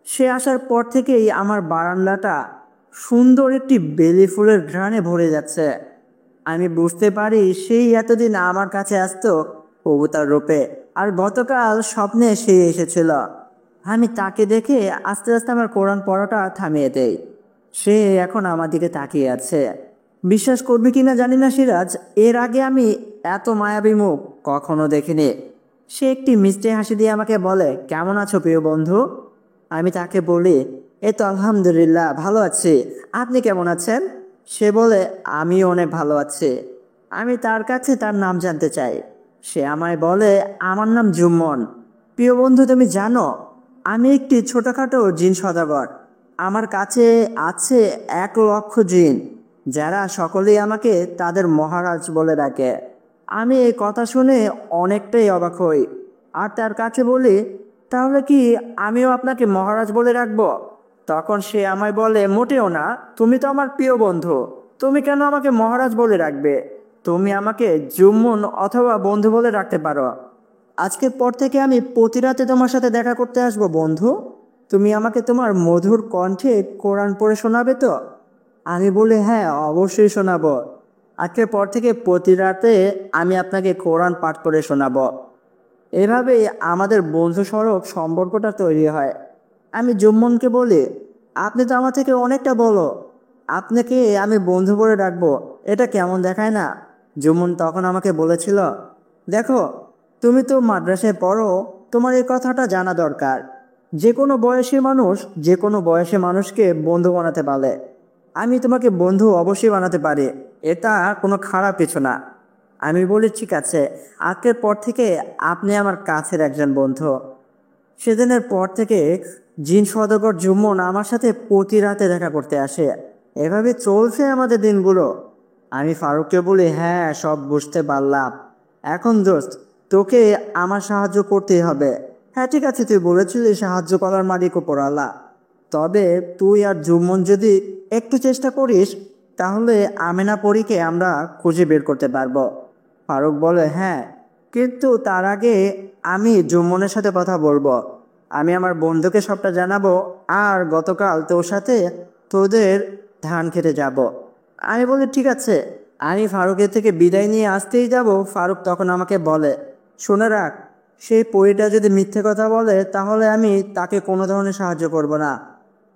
সে আসার পর থেকেই আমার বারান্দাটা সুন্দর একটি বেলি ফুলের ঘ্রাণে ভরে যাচ্ছে। আমি বুঝতে পারি সেই এতদিন আমার কাছে আসতো কবুতর রূপে, আর গতকাল স্বপ্নে সে এসেছিল। আমি তাকে দেখে আস্তে আস্তে আমার কোরআন পড়াটা থামিয়ে দেই। সে এখন আমার দিকে তাকিয়ে আছে। বিশ্বাস করবি কিনা জানি না সিরাজ, এর আগে আমি এত মায়াবী মুখ কখনো দেখিনি। সে একটি মিষ্টি হাসি দিয়ে আমাকে বলে, কেমন আছো প্রিয় বন্ধু? আমি তাকে বলি, এই তো আলহামদুলিল্লাহ ভালো আছি, আপনি কেমন আছেন? সে বলে আমি অনেক ভালো আছি। আমি তার কাছে তার নাম জানতে চাই। সে আমায় বলে আমার নাম জুম্মন। প্রিয় বন্ধু, তুমি জানো আমি একটি ছোটখাটো জিন সওদাগর। আমার কাছে আছে 1,00,000 জিন, যারা সকলেই আমাকে তাদের মহারাজ বলে ডাকে। আমি এই কথা শুনে অনেকটাই অবাক হই, আর তার কাছে বলি, তাহলে কি আমিও আপনাকে মহারাজ বলে রাখবো? তখন সে আমায় বলে, মোটেও না, তুমি তো আমার প্রিয় বন্ধু, তুমি কেন আমাকে মহারাজ বলে রাখবে? তুমি আমাকে জুম্মন অথবা বন্ধু বলে রাখতে পারো। আজকের পর থেকে আমি প্রতি রাতে তোমার সাথে দেখা করতে আসবো বন্ধু। তুমি আমাকে তোমার মধুর কণ্ঠে কোরআন পড়ে শোনাবে তো? আমি বলি, হ্যাঁ, অবশ্যই শোনাবো। আজকের পর থেকে প্রতি রাতে আমি আপনাকে কোরআন পাঠ করে শোনাবো। এভাবেই আমাদের বন্ধু স্বরূপ সম্পর্কটা তৈরি হয়। আমি জুম্মনকে বলি, আপনি তো আমার থেকে অনেকটা বলো, আপনাকে আমি বন্ধু বলে ডাকবো, এটা কেমন দেখায় না? জুম্মন তখন আমাকে বলেছিল, দেখো, তুমি তো মাদ্রাসায় পড়ো, তোমার এই কথাটা জানা দরকার। যে কোনো বয়সী মানুষ যে কোনো বয়সী মানুষকে বন্ধু বানাতে পারে। আমি তোমাকে বন্ধু অবশ্যই বানাতে পারি, এটা কোনো খারাপ কিছু না। আমি বলি, ঠিক আছে, আজকের পর থেকে আপনি আমার কাছের একজন বন্ধু। সেদিনের পর থেকে জিন সওদাগর জুম্মন আমার সাথে প্রতি রাতে দেখা করতে আসে। এভাবে চলছে আমাদের দিনগুলো। আমি ফারুককে বলি, হ্যাঁ, সব বুঝতে পারলাম। এখন দোস্ত, তোকে আমার সাহায্য করতেই হবে। হ্যাঁ, ঠিক আছে, তুই বলেছিলি সাহায্য করার মালিক উপর আল্লাহ। তবে তুই আর জুম্মন যদি একটু চেষ্টা করিস, তাহলে আমেনা পরীকে আমরা খুঁজে বের করতে পারবো। ফারুক বলে, হ্যাঁ, কিন্তু তার আগে আমি জুম্মনের সাথে কথা বলবো। আমি আমার বন্ধুকে সবটা জানাবো, আর গতকাল তোর সাথে তোদের ধান খেতে যাব। আমি বলি, ঠিক আছে। আমি ফারুকের থেকে বিদায় নিয়ে আসতেই যাব, ফারুক তখন আমাকে বলে, শুনে রাখ, সেই পরীটা যদি মিথ্যে কথা বলে তাহলে আমি তাকে কোনো ধরনের সাহায্য করব না।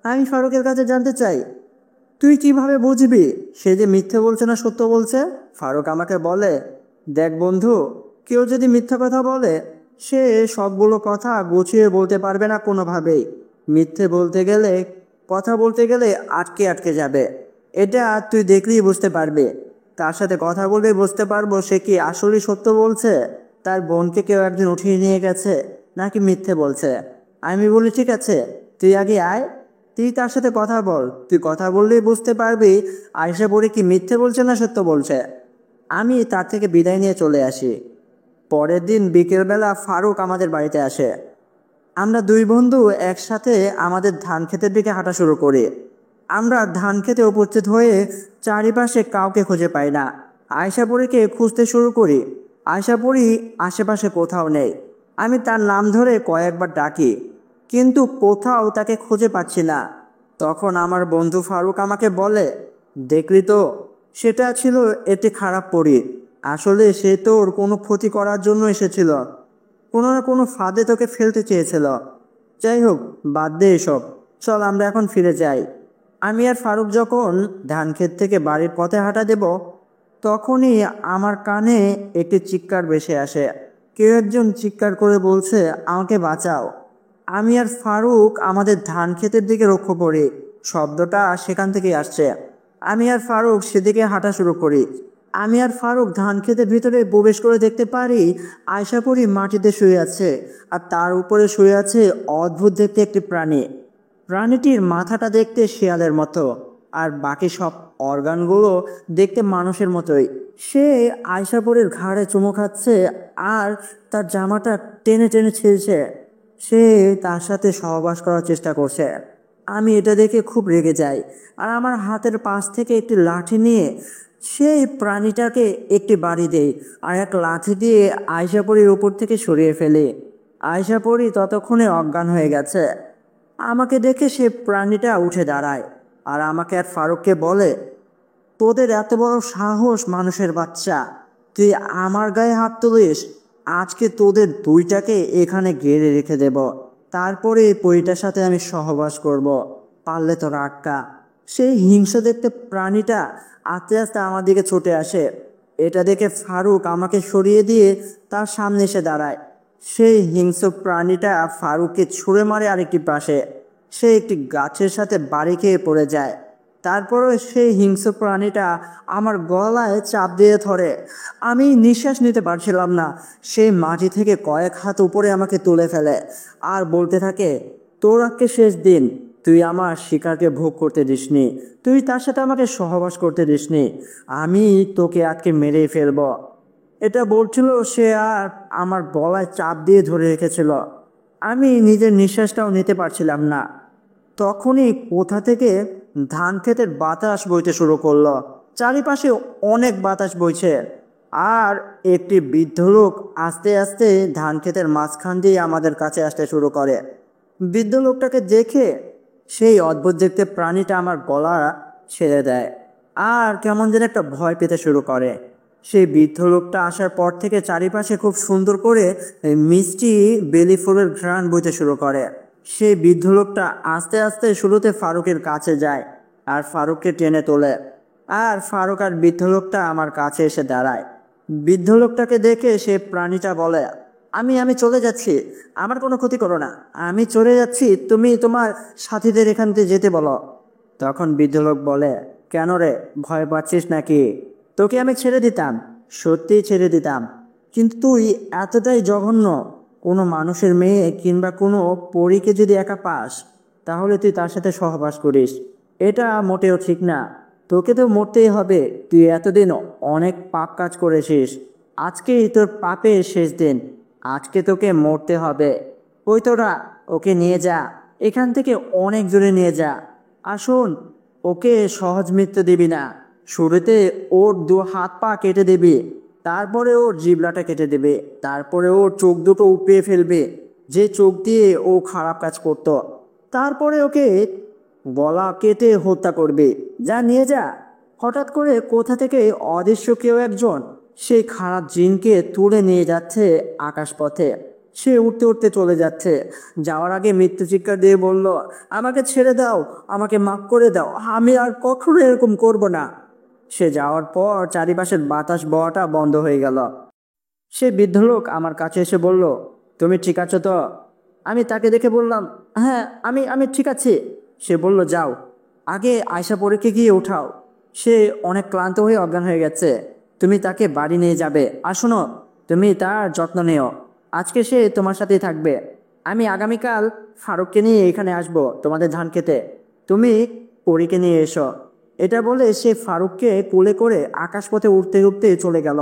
আমি ফারুকের কাছে জানতে চাই, তুই কিভাবে বুঝবি সে যে মিথ্যে বলছে না সত্য বলছে? ফারুক আমাকে বলে, দেখ বন্ধু, কেউ যদি মিথ্যা কথা বলে, সে সবগুলো কথা গুছিয়ে বলতে পারবে না কোনোভাবেই। মিথ্যে বলতে গেলে, কথা বলতে গেলে আটকে আটকে যাবে। এটা তুই দেখলেই বুঝতে পারবি। তার সাথে কথা বলে বুঝতে পারবো সে কি আসলেই সত্য বলছে, তার বোনকে কেউ একজন উঠিয়ে নিয়ে গেছে, নাকি মিথ্যে বলছে। আমি বলি, ঠিক আছে, তুই আগে আয়, তুই তার সাথে কথা বল। তুই কথা বললেই বুঝতে পারবি আয়শা পরি কি মিথ্যে বলছে না সত্য বলছে। আমি তার থেকে বিদায় নিয়ে চলে আসি। পরের দিন বিকেলবেলা ফারুক আমাদের বাড়িতে আসে। আমরা দুই বন্ধু একসাথে আমাদের ধান ক্ষেতের দিকে হাঁটা শুরু করি। আমরা ধান খেতে উপস্থিত হয়ে চারিপাশে কাউকে খুঁজে পাই না। আয়শাপুরীকে খুঁজতে শুরু করি। আয়শাপুরী আশেপাশে কোথাও নেই। আমি তার নাম ধরে কয়েকবার ডাকি, কিন্তু কোথাও তাকে খুঁজে পাচ্ছি না। তখন আমার বন্ধু ফারুক আমাকে বলে, দেখলি তো, সেটা ছিল একটি খারাপ পরী। আসলে সে তোর কোনো ক্ষতি করার জন্য এসেছিল, কোনো না কোনো ফাঁদে তোকে ফেলতে চেয়েছিল। যাই হোক, বাদ দে এসব, চল আমরা এখন ফিরে যাই। আমি আর ফারুক যখন ধান ক্ষেত থেকে বাড়ির পথে হাঁটা দেব, তখনই আমার কানে একটি চিৎকার ভেসে আসে। কেউ একজন চিৎকার করে বলছে, আমাকে বাঁচাও। আমি আর ফারুক আমাদের ধান ক্ষেতের দিকে লক্ষ্য করি, শব্দটা সেখান থেকেই আসছে। আমি আর ফারুক সেদিকে হাঁটা শুরু করি। আমি আর ফারুক ধান ক্ষেতের ভিতরে প্রবেশ করে দেখতে পারি আয়শাপুরী মাটিতে শুয়ে আছে, আর তার উপরে শুয়ে আছে অদ্ভুত দেখতে একটি প্রাণী। প্রাণীটির মাথাটা দেখতে শেয়ালের মতো, আর বাকি সব অর্গানগুলো দেখতে মানুষের মতোই। সে আয়শাপুরীর ঘাড়ে চুমু খাচ্ছে, আর তার জামাটা টেনে টেনে ছিঁড়ছে। সে তার সাথে সহবাস করার চেষ্টা করছে। আমি এটা দেখে খুব রেগে যাই, আর আমার হাতের পাশ থেকে একটি লাঠি নিয়ে সেই প্রাণীটাকে একটি বাড়ি দেই, আর এক লাঠি দিয়ে আয়শাপুরীর উপর থেকে সরিয়ে ফেলি। আয়শাপুরী ততক্ষণে অজ্ঞান হয়ে গেছে। আমাকে দেখে সে প্রাণীটা উঠে দাঁড়ায়, আর আমাকে আর ফারুককে বলে, তোদের এত বড় সাহস মানুষের বাচ্চা, তুই আমার গায়ে হাত তুলিস? আজকে তোদের দুইটাকে এখানে গেড়ে রেখে দেব, তারপরে এই পরীটার সাথে আমি সহবাস করব, পারলে তোরা আটকা। সেই হিংস্র দেখতে প্রাণীটা আস্তে আস্তে আমার দিকে ছুটে আসে। এটা দেখে ফারুক আমাকে সরিয়ে দিয়ে তার সামনে এসে দাঁড়ায়। সেই হিংস্র প্রাণীটা ফারুককে ছুঁড়ে মারে আরেকটি পাশে। সে একটি গাছের সাথে বাড়ি খেয়ে পড়ে যায়। তারপরও সেই হিংস্র প্রাণীটা আমার গলায় চাপ দিয়ে ধরে। আমি নিঃশ্বাস নিতে পারছিলাম না। সেই মাটি থেকে কয়েক হাত উপরে আমাকে তুলে ফেলে আর বলতে থাকে, তোর আজকে শেষ দিন, তুই আমার শিকারকে ভোগ করতে দিসনি, তুই তার সাথে আমাকে সহবাস করতে দিসনি, আমি তোকে আজকে মেরেই ফেলবো। এটা বলছিল সে, আর আমার গলায় চাপ দিয়ে ধরে রেখেছিল। আমি নিজের নিঃশ্বাসটাও নিতে পারছিলাম না। তখনই কোথা থেকে ধান ক্ষেতের বাতাস বইতে শুরু করলো। চারিপাশে অনেক বাতাস বইছে, আর একটি বৃদ্ধ লোক আস্তে আস্তে ধান ক্ষেতের মাঝখান দিয়ে আমাদের কাছে আসতে শুরু করে। বৃদ্ধ লোকটাকে দেখে সেই অদ্ভুত দেখতে প্রাণীটা আমার গলা ছেড়ে দেয় আর কেমন যেন একটা ভয় পেতে শুরু করে। সেই বৃদ্ধ লোকটা আসার পর থেকে চারিপাশে খুব সুন্দর করে মিষ্টি বেলি ফুলের ঘ্রাণ বইতে শুরু করে। সেই বৃদ্ধ লোকটা আস্তে আস্তে শুরুতে ফারুকের কাছে যায় আর ফারুককে টেনে তোলে, আর ফারুক আর বৃদ্ধ লোকটা আমার কাছে এসে দাঁড়ায়। বৃদ্ধ লোকটাকে দেখে সে প্রাণীটা বলে, আমি আমি চলে যাচ্ছি, আমার কোনো ক্ষতি করো না, আমি চলে যাচ্ছি, তুমি তোমার সাথীদের এখান থেকে যেতে বলো। তখন বৃদ্ধ লোক বলে, কেন রে, ভয় পাচ্ছিস নাকি? তোকে আমি ছেড়ে দিতাম, সত্যিই ছেড়ে দিতাম, কিন্তু তুই এতটাই জঘন্য। কোনো মানুষের মেয়ে কিংবা কোনো পরীকে যদি একা পাস, তাহলে তুই তার সাথে সহবাস করিস, এটা মোটেও ঠিক না। তোকে তো মরতেই হবে, তুই এতদিন অনেক পাপ কাজ করেছিস, আজকেই তোর পাপের শেষ দিন, আজকে তোকে মরতে হবে। ওই তোরা ওকে নিয়ে যা, এখান থেকে অনেক দূরে নিয়ে যা। আসুন, ওকে সহজ মৃত্যু দিবি না, শুরুতে ওর দু হাত পা কেটে দিবি, তারপরে ওর জিবলাটা কেটে দেবে, তারপরে ওর চোখ দুটো উপড়ে ফেলবে, যে চোখ দিয়ে ও খারাপ কাজ করত, তারপরে ওকে গলা কেটে হত্যা করবে। যা নিয়ে যা। হঠাৎ করে কোথা থেকে অদৃশ্য কেউ একজন সেই খারাপ জিনকে তুলে নিয়ে যাচ্ছে আকাশপথে। সে উঠতে উঠতে চলে যাচ্ছে, যাওয়ার আগে মৃত্যু চিৎকার দিয়ে বলল, আমাকে ছেড়ে দাও, আমাকে মাফ করে দাও, আমি আর কখনো এরকম করব না। সে যাওয়ার পর চারিপাশের বাতাস বওয়াটা বন্ধ হয়ে গেল। সে বৃদ্ধ লোক আমার কাছে এসে বলল, তুমি ঠিক আছো তো? আমি তাকে দেখে বললাম, হ্যাঁ, আমি আমি ঠিক আছি। সে বলল, যাও, আগে আয়শা পরীকে গিয়ে উঠাও, সে অনেক ক্লান্ত হয়ে অজ্ঞান হয়ে গেছে, তুমি তাকে বাড়ি নিয়ে যাবে। আর শোনো, তুমি তার যত্ন নিও, আজকে সে তোমার সাথেই থাকবে। আমি আগামীকাল ফারুককে নিয়ে এখানে আসব তোমাদের ধান খেতে, তুমি পরীকে নিয়ে এসো। এটা বলে সে ফারুককে কোলে করে আকাশপথে উঠতে উঠতে চলে গেল।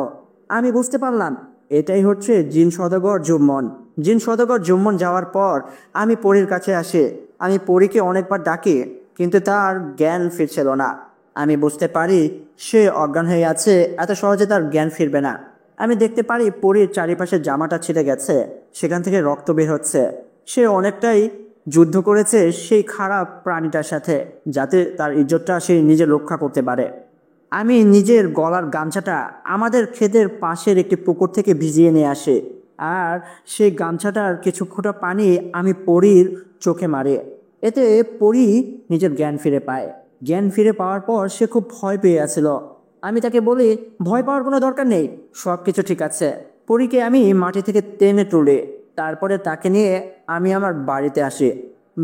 আমি বুঝতে পারলাম এটাই হচ্ছে জিন সওদাগর জুম্মন। জিন সওদাগর জুম্মন যাওয়ার পর আমি পরীর কাছে আসি। আমি পরীকে অনেকবার ডাকি, কিন্তু তার জ্ঞান ফিরছিল না। আমি বুঝতে পারি সে অজ্ঞান হয়ে আছে, এত সহজে তার জ্ঞান ফিরবে না। আমি দেখতে পারি পরীর চারিপাশে জামাটা ছিঁড়ে গেছে, সেখান থেকে রক্ত বের হচ্ছে। সে অনেকটাই যুদ্ধ করেছে সেই খারাপ প্রাণীটার সাথে, যাতে তার ইজ্জতটা সে নিজে রক্ষা করতে পারে। আমি নিজের গলার গামছাটা আমাদের ক্ষেতের পাশের একটি পুকুর থেকে ভিজিয়ে নিয়ে আসি, আর সেই গামছাটার কিছু ফোঁটা পানি আমি পরীর চোখে মারি। এতে পরী নিজের জ্ঞান ফিরে পায়। জ্ঞান ফিরে পাওয়ার পর সে খুব ভয় পেয়ে আছিল। আমি তাকে বলি, ভয় পাওয়ার কোনো দরকার নেই, সব কিছু ঠিক আছে। পরীকে আমি মাটি থেকে টেনে তুলি, তারপরে তাকে নিয়ে আমি আমার বাড়িতে আসি।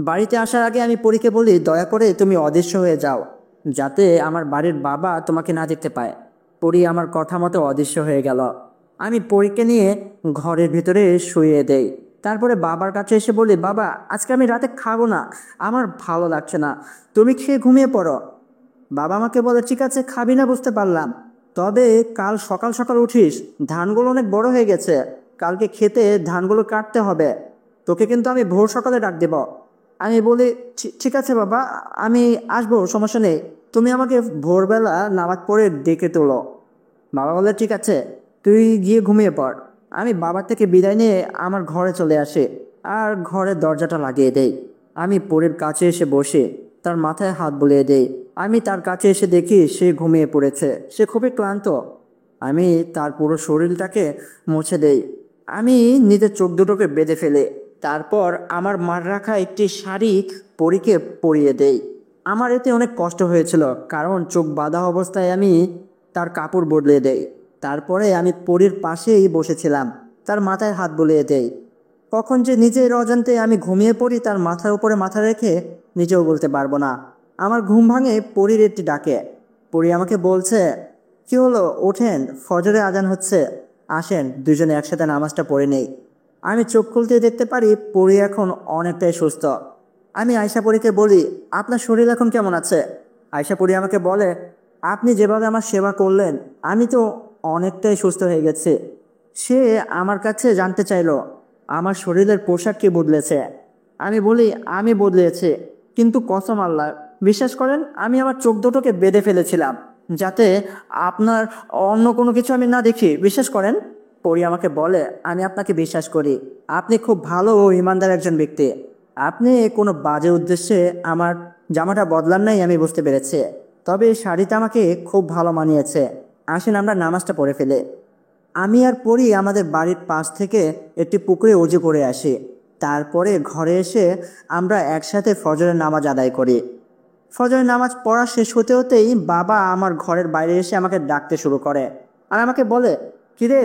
বাড়িতে আসার আগে আমি পরীকে বলি, দয়া করে তুমি অদৃশ্য হয়ে যাও, যাতে আমার বাড়ির বাবা তোমাকে না দেখতে পায়। পরী আমার কথা মতো অদৃশ্য হয়ে গেল। আমি পরীকে নিয়ে ঘরের ভিতরে শুইয়ে দেই। তারপরে বাবার কাছে এসে বলি, বাবা, আজকে আমি রাতে খাবো না, আমার ভালো লাগছে না, তুমি খেয়ে ঘুমিয়ে পড়ো। বাবা আমাকে বলে, ঠিক আছে, খাবি না বুঝতে পারলাম, তবে কাল সকাল সকাল উঠিস, ধানগুলো অনেক বড় হয়ে গেছে, কালকে খেতে ধানগুলো কাটতে হবে, তোকে কিন্তু আমি ভোর সকালে ডাক দেব। আমি বলি, ঠিক আছে বাবা, আমি আসবো, সমস্যা নেই, তুমি আমাকে ভোরবেলা নামাজ পড়ে ডেকে তোলো। বাবা বলে, ঠিক আছে, তুই গিয়ে ঘুমিয়ে পড়। আমি বাবার থেকে বিদায় নিয়ে আমার ঘরে চলে আসি আর ঘরের দরজাটা লাগিয়ে দেই। আমি পরীর কাছে এসে বসে তার মাথায় হাত বুলিয়ে দেই। আমি তার কাছে এসে দেখি সে ঘুমিয়ে পড়েছে, সে খুবই ক্লান্ত। আমি তার পুরো শরীরটাকে মুছে দেই। আমি নিজের চোখ দুটোকে বেঁধে ফেলে, তারপর আমার মার রাখা একটি শাড়ি পরীকে পরিয়ে দেই। আমার এতে অনেক কষ্ট হয়েছিল, কারণ চোখ বাঁধা অবস্থায় আমি তার কাপড় বদলে দেই। তারপরে আমি পরীর পাশেই বসেছিলাম, তার মাথায় হাত বুলিয়ে দেই। কখন যে নিজের অজান্তে আমি ঘুমিয়ে পড়ি তার মাথার উপরে মাথা রেখে, নিজেও বলতে পারবো না। আমার ঘুম ভাঙে পরীর একটি ডাকে। পরী আমাকে বলছে, কি হলো, ওঠেন, ফজরে আজান হচ্ছে, আসেন দুজনে একসাথে নামাজটা পড়ে নেই। আমি চোখ খুলতে দেখতে পারি পরী এখন অনেকটাই সুস্থ। আমি আয়শা পরীকে বলি, আপনার শরীর এখন কেমন আছে? আয়শা পরী আমাকে বলে, আপনি যেভাবে আমার সেবা করলেন আমি তো অনেকটাই সুস্থ হয়ে গেছি। সে আমার কাছে জানতে চাইলো আমার শরীরের পোশাক কি বদলেছে। আমি বলি, আমি বদলেছি, কিন্তু কসম আল্লাহ, বিশ্বাস করেন আমি আমার চোখ দুটোকে বেঁধে ফেলেছিলাম যাতে আপনার অন্য কোনো কিছু আমি না দেখি, বিশ্বাস করেন। পরি আমাকে বলে, আমি আপনাকে বিশ্বাস করি, আপনি খুব ভালো ও ইমানদার একজন ব্যক্তি। আপনি কোনো বাজে উদ্দেশ্যে আমার জামাটা বদলান নাই আমি বুঝতে পেরেছি, তবে এই শাড়িটা আমাকে খুব ভালো মানিয়েছে। আসেন আমরা নামাজটা পড়ে ফেলে। আমি আর পরি আমাদের বাড়ির পাশ থেকে একটি পুকুরে অজু করে আসি। তারপরে ঘরে এসে আমরা একসাথে ফজরের নামাজ আদায় করি। ফজরের নামাজ পড়া শেষ হতে হতেই বাবা আমার ঘরের বাইরে এসে আমাকে ডাকতে শুরু করে আর আমাকে বলে, কিরে,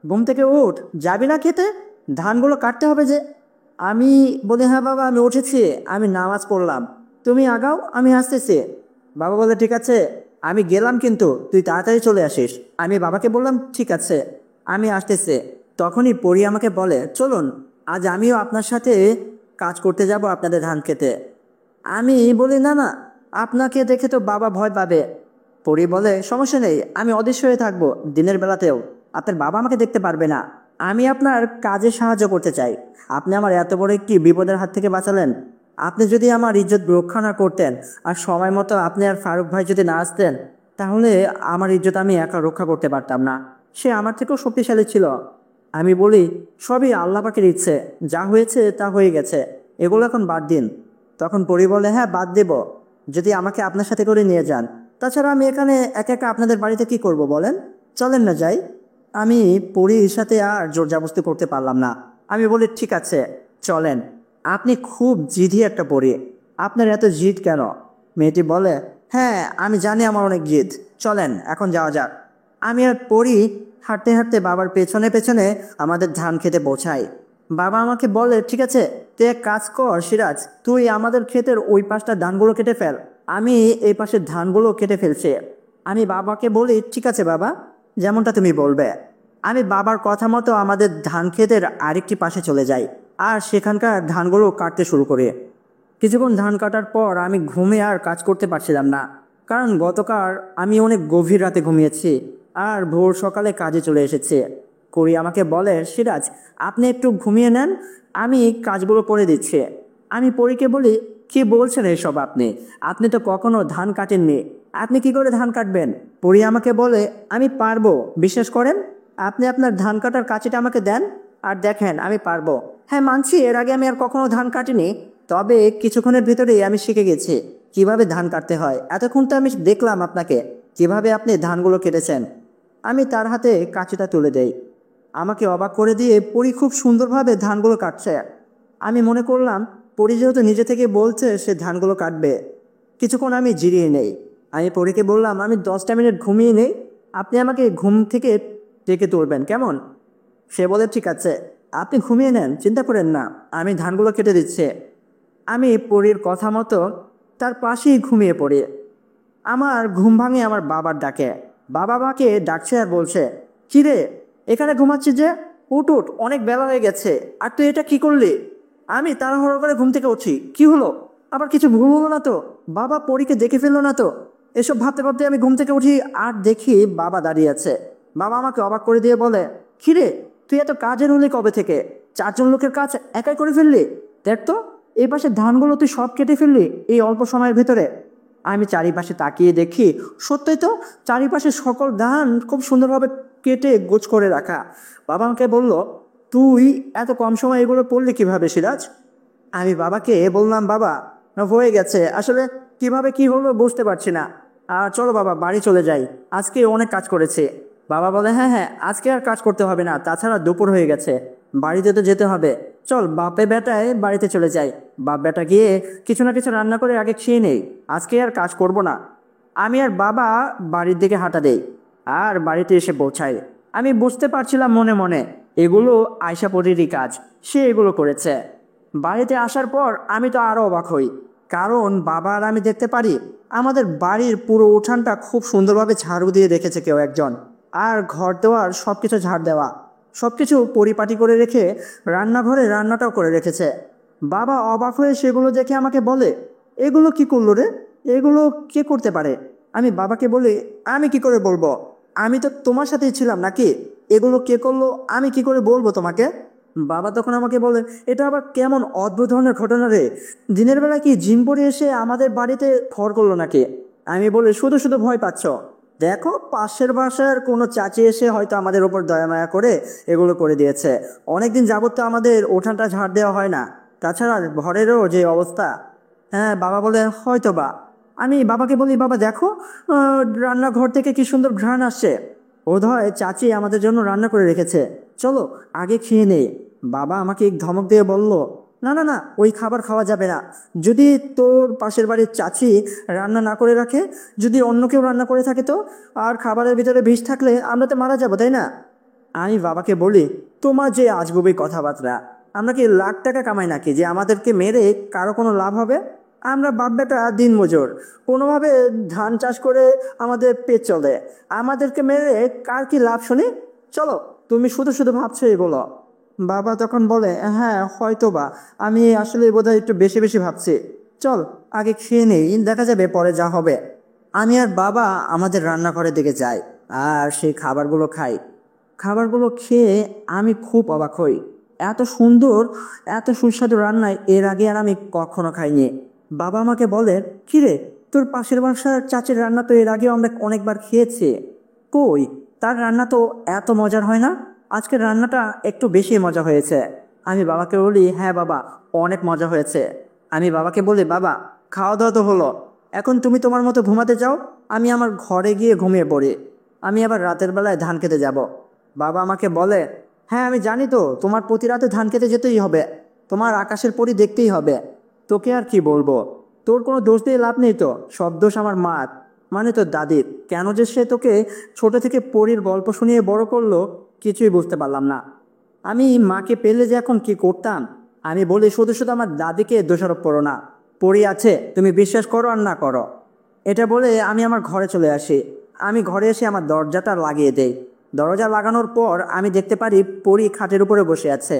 ঘুম থেকে উঠ, যাবি না খেতে? ধানগুলো কাটতে হবে যে। আমি বলি, হ্যাঁ বাবা, আমি উঠেছি, আমি নামাজ পড়লাম, তুমি আগাও, আমি আসতেছি। বাবা বলে, ঠিক আছে, আমি গেলাম, কিন্তু তুই তাড়াতাড়ি চলে আসিস। আমি বাবাকে বললাম, ঠিক আছে, আমি আসতেছি। তখনই পরি আমাকে বলে, চলুন, আজ আমিও আপনার সাথে কাজ করতে যাব আপনাদের ধান খেতে। আমি বলি, না না, আপনাকে দেখে তো বাবা ভয় পাবে। পরি বলে, সমস্যা নেই, আমি অদৃশ্য হয়ে থাকবো দিনের বেলাতেও, আপনার বাবা আমাকে দেখতে পারবে না। আমি আপনার কাজে সাহায্য করতে চাই। আপনি আমার এত বড় একটি বিপদের হাত থেকে বাঁচালেন। আপনি যদি আমার ইজ্জত রক্ষা না করতেন আর সময় মতো আপনি আর ফারুক ভাই যদি না আসতেন, তাহলে আমার ইজ্জত আমি একা রক্ষা করতে পারতাম না। সে আমার থেকেও শক্তিশালী ছিল। আমি বলি, সবই আল্লাহ পাকের ইচ্ছে, যা হয়েছে তা হয়ে গেছে, এগুলো এখন বাদ দিন। তখন পরি বলে, হ্যাঁ বাদ দেব, যদি আমাকে আপনার সাথে করে নিয়ে যান। তাছাড়া আমি এখানে একা একা আপনাদের বাড়িতে কি করব বলেন, চলেন না যাই। আমি পরির সাথে আর জোর জবরদস্তি করতে পারলাম না। আমি বলি, ঠিক আছে, চলেন। আপনি খুব জিদি একটা পরি, আপনার এত জিদ কেন? মেয়েটি বলে, হ্যাঁ আমি জানি আমার অনেক জিদ, চলেন এখন যাওয়া যাক। আমি আর পরি হাঁটতে হাঁটতে বাবার পেছনে পেছনে আমাদের ধান খেতে পৌঁছাই। বাবা আমাকে বলে, ঠিক আছে, তুই এক কাজ কর সিরাজ, তুই আমাদের ক্ষেতের ওই পাশটা ধানগুলো কেটে ফেল, আমি এই পাশের ধানগুলো কেটে ফেলছি। আমি বাবাকে বলি, ঠিক আছে বাবা, যেমনটা তুমি বলবে। আমি বাবার কথা মতো আমাদের ধান ক্ষেতের আরেকটি পাশে চলে যাই আর সেখানকার ধানগুলো কাটতে শুরু করি। কিছুক্ষণ ধান কাটার পর আমি ঘুমে আর কাজ করতে পারছিলাম না, কারণ গতকাল আমি অনেক গভীর রাতে ঘুমিয়েছি আর ভোর সকালে কাজে চলে এসেছি। করি আমাকে বলে, সিরাজ, আপনি একটু ঘুমিয়ে নেন, আমি কাজগুলো করে দিচ্ছি। আমি পরীকে বলি, কি বলছেন এসব, আপনি আপনি তো কখনো ধান কাটেননি, আপনি কি করে ধান কাটবেন? পরী আমাকে বলে, আমি পারবো, বিশ্বাস করেন, আপনি আপনার ধান কাটার কাঁচিটা আমাকে দেন আর দেখেন আমি পারবো। হ্যাঁ মানছি, এর আগে আমি আর কখনো ধান কাটিনি, তবে কিছুক্ষণের ভিতরেই আমি শিখে গেছি কিভাবে ধান কাটতে হয়। এতক্ষণ তো আমি দেখলাম আপনাকে কিভাবে আপনি ধানগুলো কেটেছেন। আমি তার হাতে কাঁচিটা তুলে দেই। আমাকে অবাক করে দিয়ে পরী খুব সুন্দরভাবে ধানগুলো কাটছে। আমি মনে করলাম পরী যেহেতু নিজে থেকে বলছে সে ধানগুলো কাটবে। কিছুক্ষণ আমি জিরিয়ে নেই। আমি পরীকে বললাম, আমি 10টা মিনিট ঘুমিয়ে নেই, আপনি আমাকে ঘুম থেকে ডেকে তুলবেন কেমন? সে বলে, ঠিক আছে, আপনি ঘুমিয়ে নেন, চিন্তা করেন না, আমি ধানগুলো কেটে দিচ্ছি। আমি পরীর কথা মতো তার পাশেই ঘুমিয়ে পড়ি। আমার ঘুম ভাঙে আমার বাবার ডাকে। বাবা মাকে ডাকছে আর বলছে, কি রে, এখানে ঘুমাচ্ছিস যে, উঠ উঠ, অনেক বেলা হয়ে গেছে, আর তুই এটা কি করলি? আমি তাড়াহুড়ো করে ঘুম থেকে উঠি, কি হলো, আবার কিছু ভুল হলো না তো? বাবা পরীকে দেখে ফেললো না তো? এসব ভাবতে ভাবতে আমি ঘুম থেকে উঠি আর দেখি বাবা দাঁড়িয়ে আছে। বাবা আমাকে অবাক করে দিয়ে বলে, কি রে, তুই এত কাজের হলি কবে থেকে? 4জন লোকের কাজ একাই করে ফেললি? দেখ তো, এই পাশে ধানগুলো তুই সব কেটে ফেললি এই অল্প সময়ের ভেতরে। আমি চারিপাশে তাকিয়ে দেখি, সত্যই তো, চারিপাশে সকল ধান খুব সুন্দরভাবে কেটে গোছ করে রাখা। বাবা আমাকে বলল, তুই এত কম সময় এগুলো পড়লি কিভাবে সিরাজ? আমি বাবাকে বললাম, বাবা হয়ে গেছে, আসলে কিভাবে কি হলো বুঝতে পারছি না, আর চলো বাবা বাড়ি চলে যাই, আজকে অনেক কাজ করেছে। বাবা বলে, হ্যাঁ হ্যাঁ, আজকে আর কাজ করতে হবে না, তাছাড়া দুপুর হয়ে গেছে, বাড়িতে তো যেতে হবে, চল বাপে বেটায় বাড়িতে চলে যাই, বাপ বেটা গিয়ে কিছু না কিছু রান্না করে আগে খেয়ে নেই, আজকে আর কাজ করব না। আমি আর বাবা বাড়ির দিকে হাঁটা দেই আর বাড়িতে এসে পৌঁছাই। আমি বুঝতে পারছিলাম মনে মনে এগুলো আয়শা পরীরই কাজ, সে এগুলো করেছে। বাড়িতে আসার পর আমি তো আরও অবাক হই, কারণ বাবা আর আমি দেখতে পারি আমাদের বাড়ির পুরো উঠানটা খুব সুন্দরভাবে ঝাড়ু দিয়ে রেখেছে কেউ একজন। আর ঘর দেওয়ার সব কিছু ঝাড় দেওয়া, সব কিছু পরিপাটি করে রেখে রান্নাঘরে রান্নাটাও করে রেখেছে। বাবা অবাক হয়ে সেগুলো দেখে আমাকে বলে, এগুলো কি করলো রে? এগুলো কে করতে পারে? আমি বাবাকে বলি, আমি কি করে বলবো? আমি তো তোমার সাথেই ছিলাম নাকি? এগুলো কে করলো আমি কি করে বলবো তোমাকে? বাবা তখন আমাকে বলে, এটা আবার কেমন অদ্ভুত ধরনের ঘটনা রে? দিনের বেলা কি জিন পড়ে এসে আমাদের বাড়িতে ঘর করলো নাকি? আমি বলি, শুধু শুধু ভয় পাচ্ছ? দেখো, পাশের বাসার কোনো চাচি এসে হয়তো আমাদের ওপর দয়া মায়া করে এগুলো করে দিয়েছে। অনেকদিন যাবত তো আমাদের উঠানটা ঝাড় দেওয়া হয় না। তাছাড়া ঘরেরও যে অবস্থা। হ্যাঁ, বাবা বলে হয়তো বা। আমি বাবাকে বলি, বাবা দেখো, রান্নাঘর থেকে কি সুন্দর ঘ্রাণ আসছে। বোধহয় চাচি আমাদের জন্য রান্না করে রেখেছে, চলো আগে খেয়ে নেই। বাবা আমাকে এক ধমক দিয়ে বলল, না না না, ওই খাবার খাওয়া যাবে না। যদি তোর পাশের বাড়ির চাচি রান্না না করে রাখে, যদি অন্য কেউ রান্না করে থাকে তো, আর খাবারের ভিতরে বিষ থাকলে আমরা তো মারা যাবো, তাই না? আমি বাবাকে বলি, তোমার যে আজগুবি কথাবার্তা, আমরা কি লাখ টাকা কামাই নাকি যে আমাদেরকে মেরে কারো কোনো লাভ হবে? আমরা বাপ বেটা দিনমজুর, কোনোভাবে ধান চাষ করে আমাদের পেট চলে। আমাদেরকে মেরে কার কি লাভ শুনি? চলো, তুমি শুধু শুধু ভাবছো এগুলো। বাবা তখন বলে, হ্যাঁ হয়তো বা, আমি আসলে বোধহয় একটু বেশি বেশি ভাবছি। চল আগে খেয়ে নেই, দেখা যাবে পরে যা হবে। আমি আর বাবা আমাদের রান্নাঘরের দিকে যাই আর সেই খাবারগুলো খাই। খাবারগুলো খেয়ে আমি খুব অবাক হই। এত সুন্দর, এত সুস্বাদু রান্নায় এর আগে আর আমি কখনো খাইনি। বাবা আমাকে বলে, কিরে, তোর পাশের বাসার চাচির রান্না তো এর আগেও আমরা অনেকবার খেয়েছি। কই, তার রান্না তো এত মজার হয় না। আজকের রান্নাটা একটু বেশি মজা হয়েছে। আমি বাবাকে বলি, হ্যাঁ বাবা, অনেক মজা হয়েছে। আমি বাবাকে বলি, বাবা খাওয়া দাওয়া তো হলো, এখন তুমি তোমার মতো ঘুমাতে যাও, আমি আমার ঘরে গিয়ে ঘুমিয়ে পড়ি। আমি আবার রাতের বেলায় ধান খেতে যাব। বাবা আমাকে বলে, হ্যাঁ আমি জানি তো, তোমার প্রতি রাতে ধান খেতে যেতেই হবে, তোমার আকাশের পরী দেখতেই হবে। তোকে আর কি বলবো, তোর কোনো দোষ দিয়ে লাভ নেই তো, সব দোষ আমার মার, মানে তোর দাদির। কেন যে সে তোকে ছোট থেকে পরীর গল্প শুনিয়ে বড় করলো, কিছুই বুঝতে পারলাম না। আমি মাকে পেলে যে এখন কি করতাম। আমি বলি, শুধু শুধু আমার দাদিকে দোষারোপ করো না, পরী আছে, তুমি বিশ্বাস করো আর না করো। এটা বলে আমি আমার ঘরে চলে আসি। আমি ঘরে এসে আমার দরজাটা লাগিয়ে দেই। দরজা লাগানোর পর আমি দেখতে পারি পরী খাটের উপরে বসে আছে।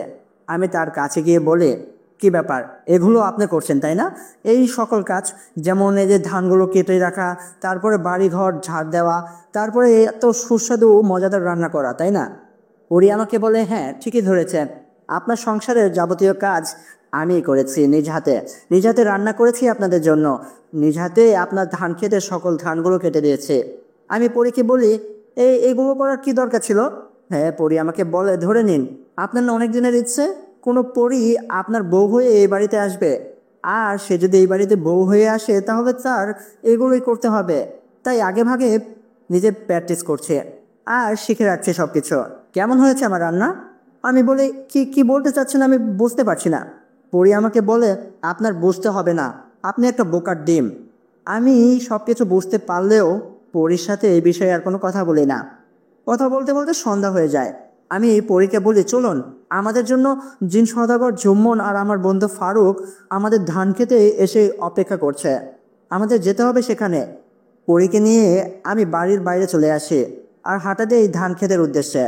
আমি তার কাছে গিয়ে বলি, কি ব্যাপার, এগুলো আপনি করছেন তাই না? এই সকল কাজ, যেমন এই যে ধানগুলো কেটে রাখা, তারপরে বাড়ি ঘর ঝাড় দেওয়া, তারপরে এত সুস্বাদু মজাদার রান্না করা, তাই না? পরী আমাকে বলে, হ্যাঁ ঠিকই ধরেছেন, আপনার সংসারের যাবতীয় কাজ আমিই করেছি নিজ হাতে। নিজ হাতে রান্না করেছি আপনাদের জন্য, নিজ হাতে আপনার ধান খেতে সকল ধানগুলো কেটে দিয়েছে। আমি পরীকে বলি, এগুলো করার কি দরকার ছিল? হ্যাঁ, পরী আমাকে বলে, ধরে নিন আপনার না অনেক দিনের ইচ্ছে, কোনো পরী আপনার বউ হয়ে এই বাড়িতে আসবে, আর সে যদি এই বাড়িতে বউ হয়ে আসে তাহলে তার এগুলোই করতে হবে। তাই আগে ভাগে নিজে প্র্যাকটিস করছে আর শিখে রাখছে সব কিছু। কেমন হয়েছে আমার রান্না? আমি বলি, কি কি বলতে চাচ্ছেন আমি বুঝতে পারছি না। পরী আমাকে বলে, আপনার বুঝতে হবে না, আপনি একটা বোকার ডিম। আমি সব কিছু বুঝতে পারলেও পরীর সাথে এই বিষয়ে আর কোনো কথা বলি না। কথা বলতে বলতে সন্ধ্যা হয়ে যায়। আমি এই পরীকে বলি, চলুন, আমাদের জন্য জিন সওদাগর জুম্মন আর আমার বন্ধু ফারুক আমাদের ধান খেতে এসে অপেক্ষা করছে, আমাদের যেতে হবে সেখানে। পরীকে নিয়ে আমি বাড়ির বাইরে চলে আসি আর হাঁটা দিই ধান ক্ষেতের উদ্দেশ্যে।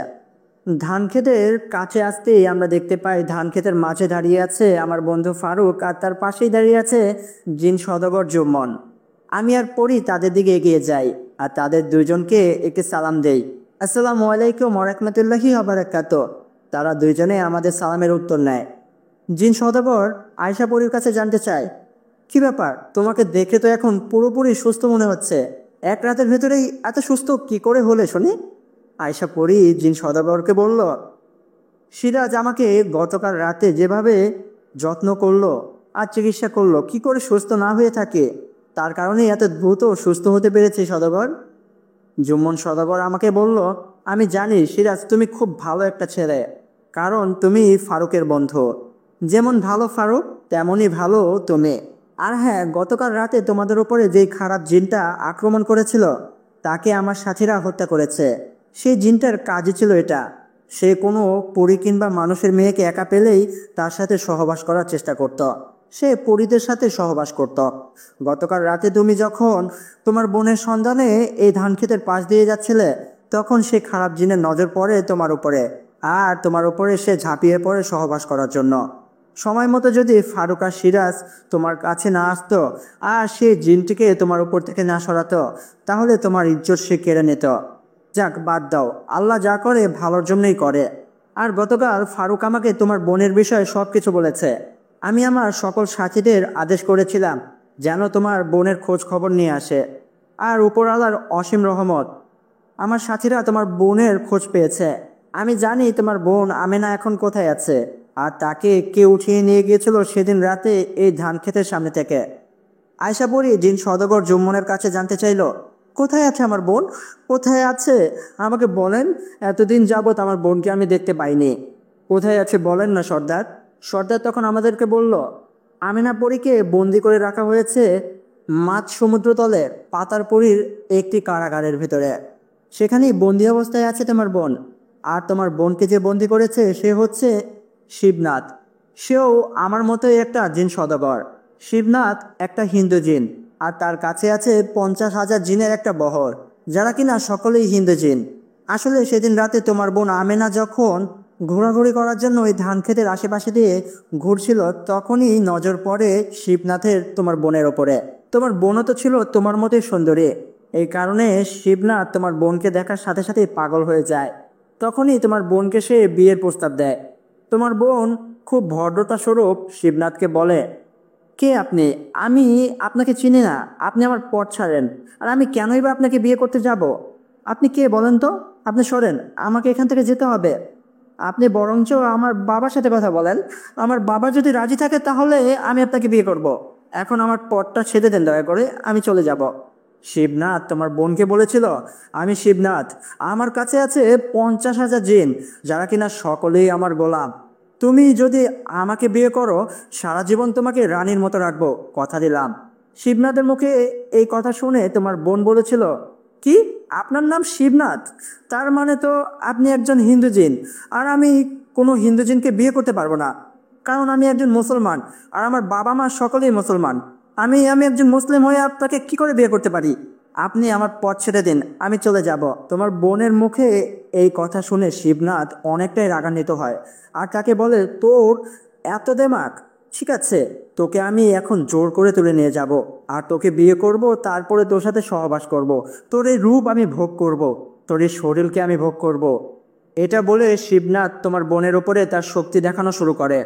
ধান ক্ষেতের কাছে আসতেই আমরা দেখতে পাই ধান ক্ষেতের মাঝে দাঁড়িয়ে আছে আমার বন্ধু ফারুক, আর তার পাশেই দাঁড়িয়ে আছে জিন সওদাগর জুম্মন। আমি আর পরী তাদের দিকে এগিয়ে যাই আর তাদের দুইজনকে একটি সালাম দেই, আসসালামু আলাইকুম ওয়া রাহমাতুল্লাহি ওয়া বারাকাতুহু। তারা দুইজনে আমাদের সালামের উত্তর নেয়। জিন সওদাগর আয়শা পরীর কাছে জানতে চায়, কি ব্যাপার, তোমাকে দেখে তো এখন পুরোপুরি সুস্থ মনে হচ্ছে, এক রাতের ভেতরেই এত সুস্থ কি করে হলে শুনি? আয়শা পরী জিন সওদাগরকে বলল, সিরাজ আমাকে গতকাল রাতে যেভাবে যত্ন করলো আর চিকিৎসা করলো, কি করে সুস্থ না হয়ে থাকে, তার কারণেই এত দ্রুত সুস্থ হতে পেরেছি সওদাগর। জুম্মন সওদাগর আমাকে বলল, আমি জানি সিরাজ তুমি খুব ভালো একটা ছেলে, কারণ তুমি ফারুকের বন্ধু। যেমন ভালো ফারুক, তেমনই ভালো তুমি। আর হ্যাঁ, গতকাল রাতে তোমাদের উপরে যেই খারাপ জিনটা আক্রমণ করেছিল, তাকে আমার সাথীরা হত্যা করেছে। সেই জিনটার কাজই ছিল এটা, সে কোনো পরী কিংবা মানুষের মেয়েকে একা পেলেই তার সাথে সহবাস করার চেষ্টা করত। সে পরীদের সাথে সহবাস করত। গতকাল রাতে তুমি যখন তোমার বোনের সন্ধানে এই ধান ক্ষেতের পাশ দিয়ে যাচ্ছিলে, তখন সে খারাপ জিনের নজর পড়ে তোমার উপরে, আর তোমার উপরে সে ঝাঁপিয়ে পড়ে সহবাস করার জন্য। সময় মতো যদি ফারুক আর সিরাজ তোমার কাছে না আসতো আর সে জিনটিকে তোমার উপর থেকে না সরাতো, তাহলে তোমার ইজ্জত সে কেড়ে নিত। যাক, বাদ দাও, আল্লাহ যা করে ভালোর জন্যই করে। আর গতকাল ফারুক আমাকে তোমার বোনের বিষয়ে সব কিছু বলেছে। আমি আমার সকল সাথীদের আদেশ করেছিলাম যেন তোমার বোনের খোঁজ খবর নিয়ে আসে। আর উপর আল্লাহর অসীম রহমত, আমার সাথীরা তোমার বোনের খোঁজ পেয়েছে। আমি জানি তোমার বোন আমেনা এখন কোথায় আছে, আর তাকে কে উঠিয়ে নিয়ে গিয়েছিল সেদিন রাতে এই ধান ক্ষেতের সামনে থেকে। আয়শা পরি জিন সওদাগর জুম্মনের কাছে জানতে চাইল, কোথায় আছে আমার বোন, কোথায় আছে আমাকে বলেন। এতদিন যাবৎ আমার বোনকে আমি দেখতে পাইনি। কোথায় আছে বলেন না সর্দার। সর্দার তখন আমাদেরকে বলল, আমেনা পরীকে বন্দি করে রাখা হয়েছে মাঝ সমুদ্রতলে পাতারপুরীর একটি কারাগারের ভিতরে। সেখানেই বন্দি অবস্থায় আছে তোমার বোন। আর তোমার বোনকে যে বন্দি করেছে সে হচ্ছে শিবনাথ। সেও আমার মতোই একটা জিন সওদাগর। শিবনাথ একটা হিন্দু জিন, আর তার কাছে আছে 50,000 জিনের একটা বহর, যারা কিনা সকলেই হিন্দু জিন। আসলে সেদিন রাতে তোমার বোন আমেনা যখন ঘোরাঘুরি করার জন্য ওই ধান ক্ষেতের আশেপাশে দিয়ে ঘুরছিল, তখনই নজর পড়ে শিবনাথের তোমার বোনের ওপরে। তোমার বোনও তো ছিল তোমার মতোই সুন্দরী, এই কারণে শিবনাথ তোমার বোনকে দেখার সাথে সাথেই পাগল হয়ে যায়। তখনই তোমার বোনকে সে বিয়ের প্রস্তাব দেয়। তোমার বোন খুব ভদ্রতা স্বরূপ শিবনাথকে বলে, কে আপনি? আমি আপনাকে চিনি না, আপনি আমার পথ ছাড়েন। আর আমি কেনই বা আপনাকে বিয়ে করতে যাব? আপনি কে বলেন তো? আপনি সরেন, আমাকে এখান থেকে যেতে হবে। আপনি বরঞ্চ আমার বাবার সাথে কথা বলেন। আমার বাবা যদি রাজি থাকে তাহলে আমি আপনাকে বিয়ে করব। এখন আমার পথটা ছেড়ে দেন দয়া করে, আমি চলে যাব। শিবনাথ তোমার বোনকে বলেছিল, আমি শিবনাথ, আমার কাছে আছে 50,000 জিন, যারা কিনা সকলেই আমার গোলাম। তুমি যদি আমাকে বিয়ে করো, সারা জীবন তোমাকে রানীর মতো রাখবো, কথা দিলাম। শিবনাথের মুখে এই কথা শুনে তোমার বোন বলেছিল, কি, আপনার নাম শিবনাথ? তার মানে তো আপনি একজন হিন্দু জিন। আর আমি কোনো হিন্দু জিনকে বিয়ে করতে পারবো না, কারণ আমি একজন মুসলমান, আর আমার বাবা মা সকলেই মুসলমান। আমি আমি একজন মুসলিম হয়ে আপনাকে কি করে বিয়ে করতে পারি? আপনি আমার পথ ছেড়ে দিন, আমি চলে যাব। তোমার বোনের মুখে এই কথা শুনে শিবনাথ অনেকটাই রাগান্বিত হয়, আর তাকে বলে, তোর এত দেমাক? ঠিক আছে, তোকে আমি এখন জোর করে তুলে নিয়ে যাব, আর তোকে বিয়ে করব, তারপরে তোর সাথে সহবাস করব। তোর এই রূপ আমি ভোগ করব, তোর এই শরীরকে আমি ভোগ করব। এটা বলে শিবনাথ তোমার বোনের ওপরে তার শক্তি দেখানো শুরু করে।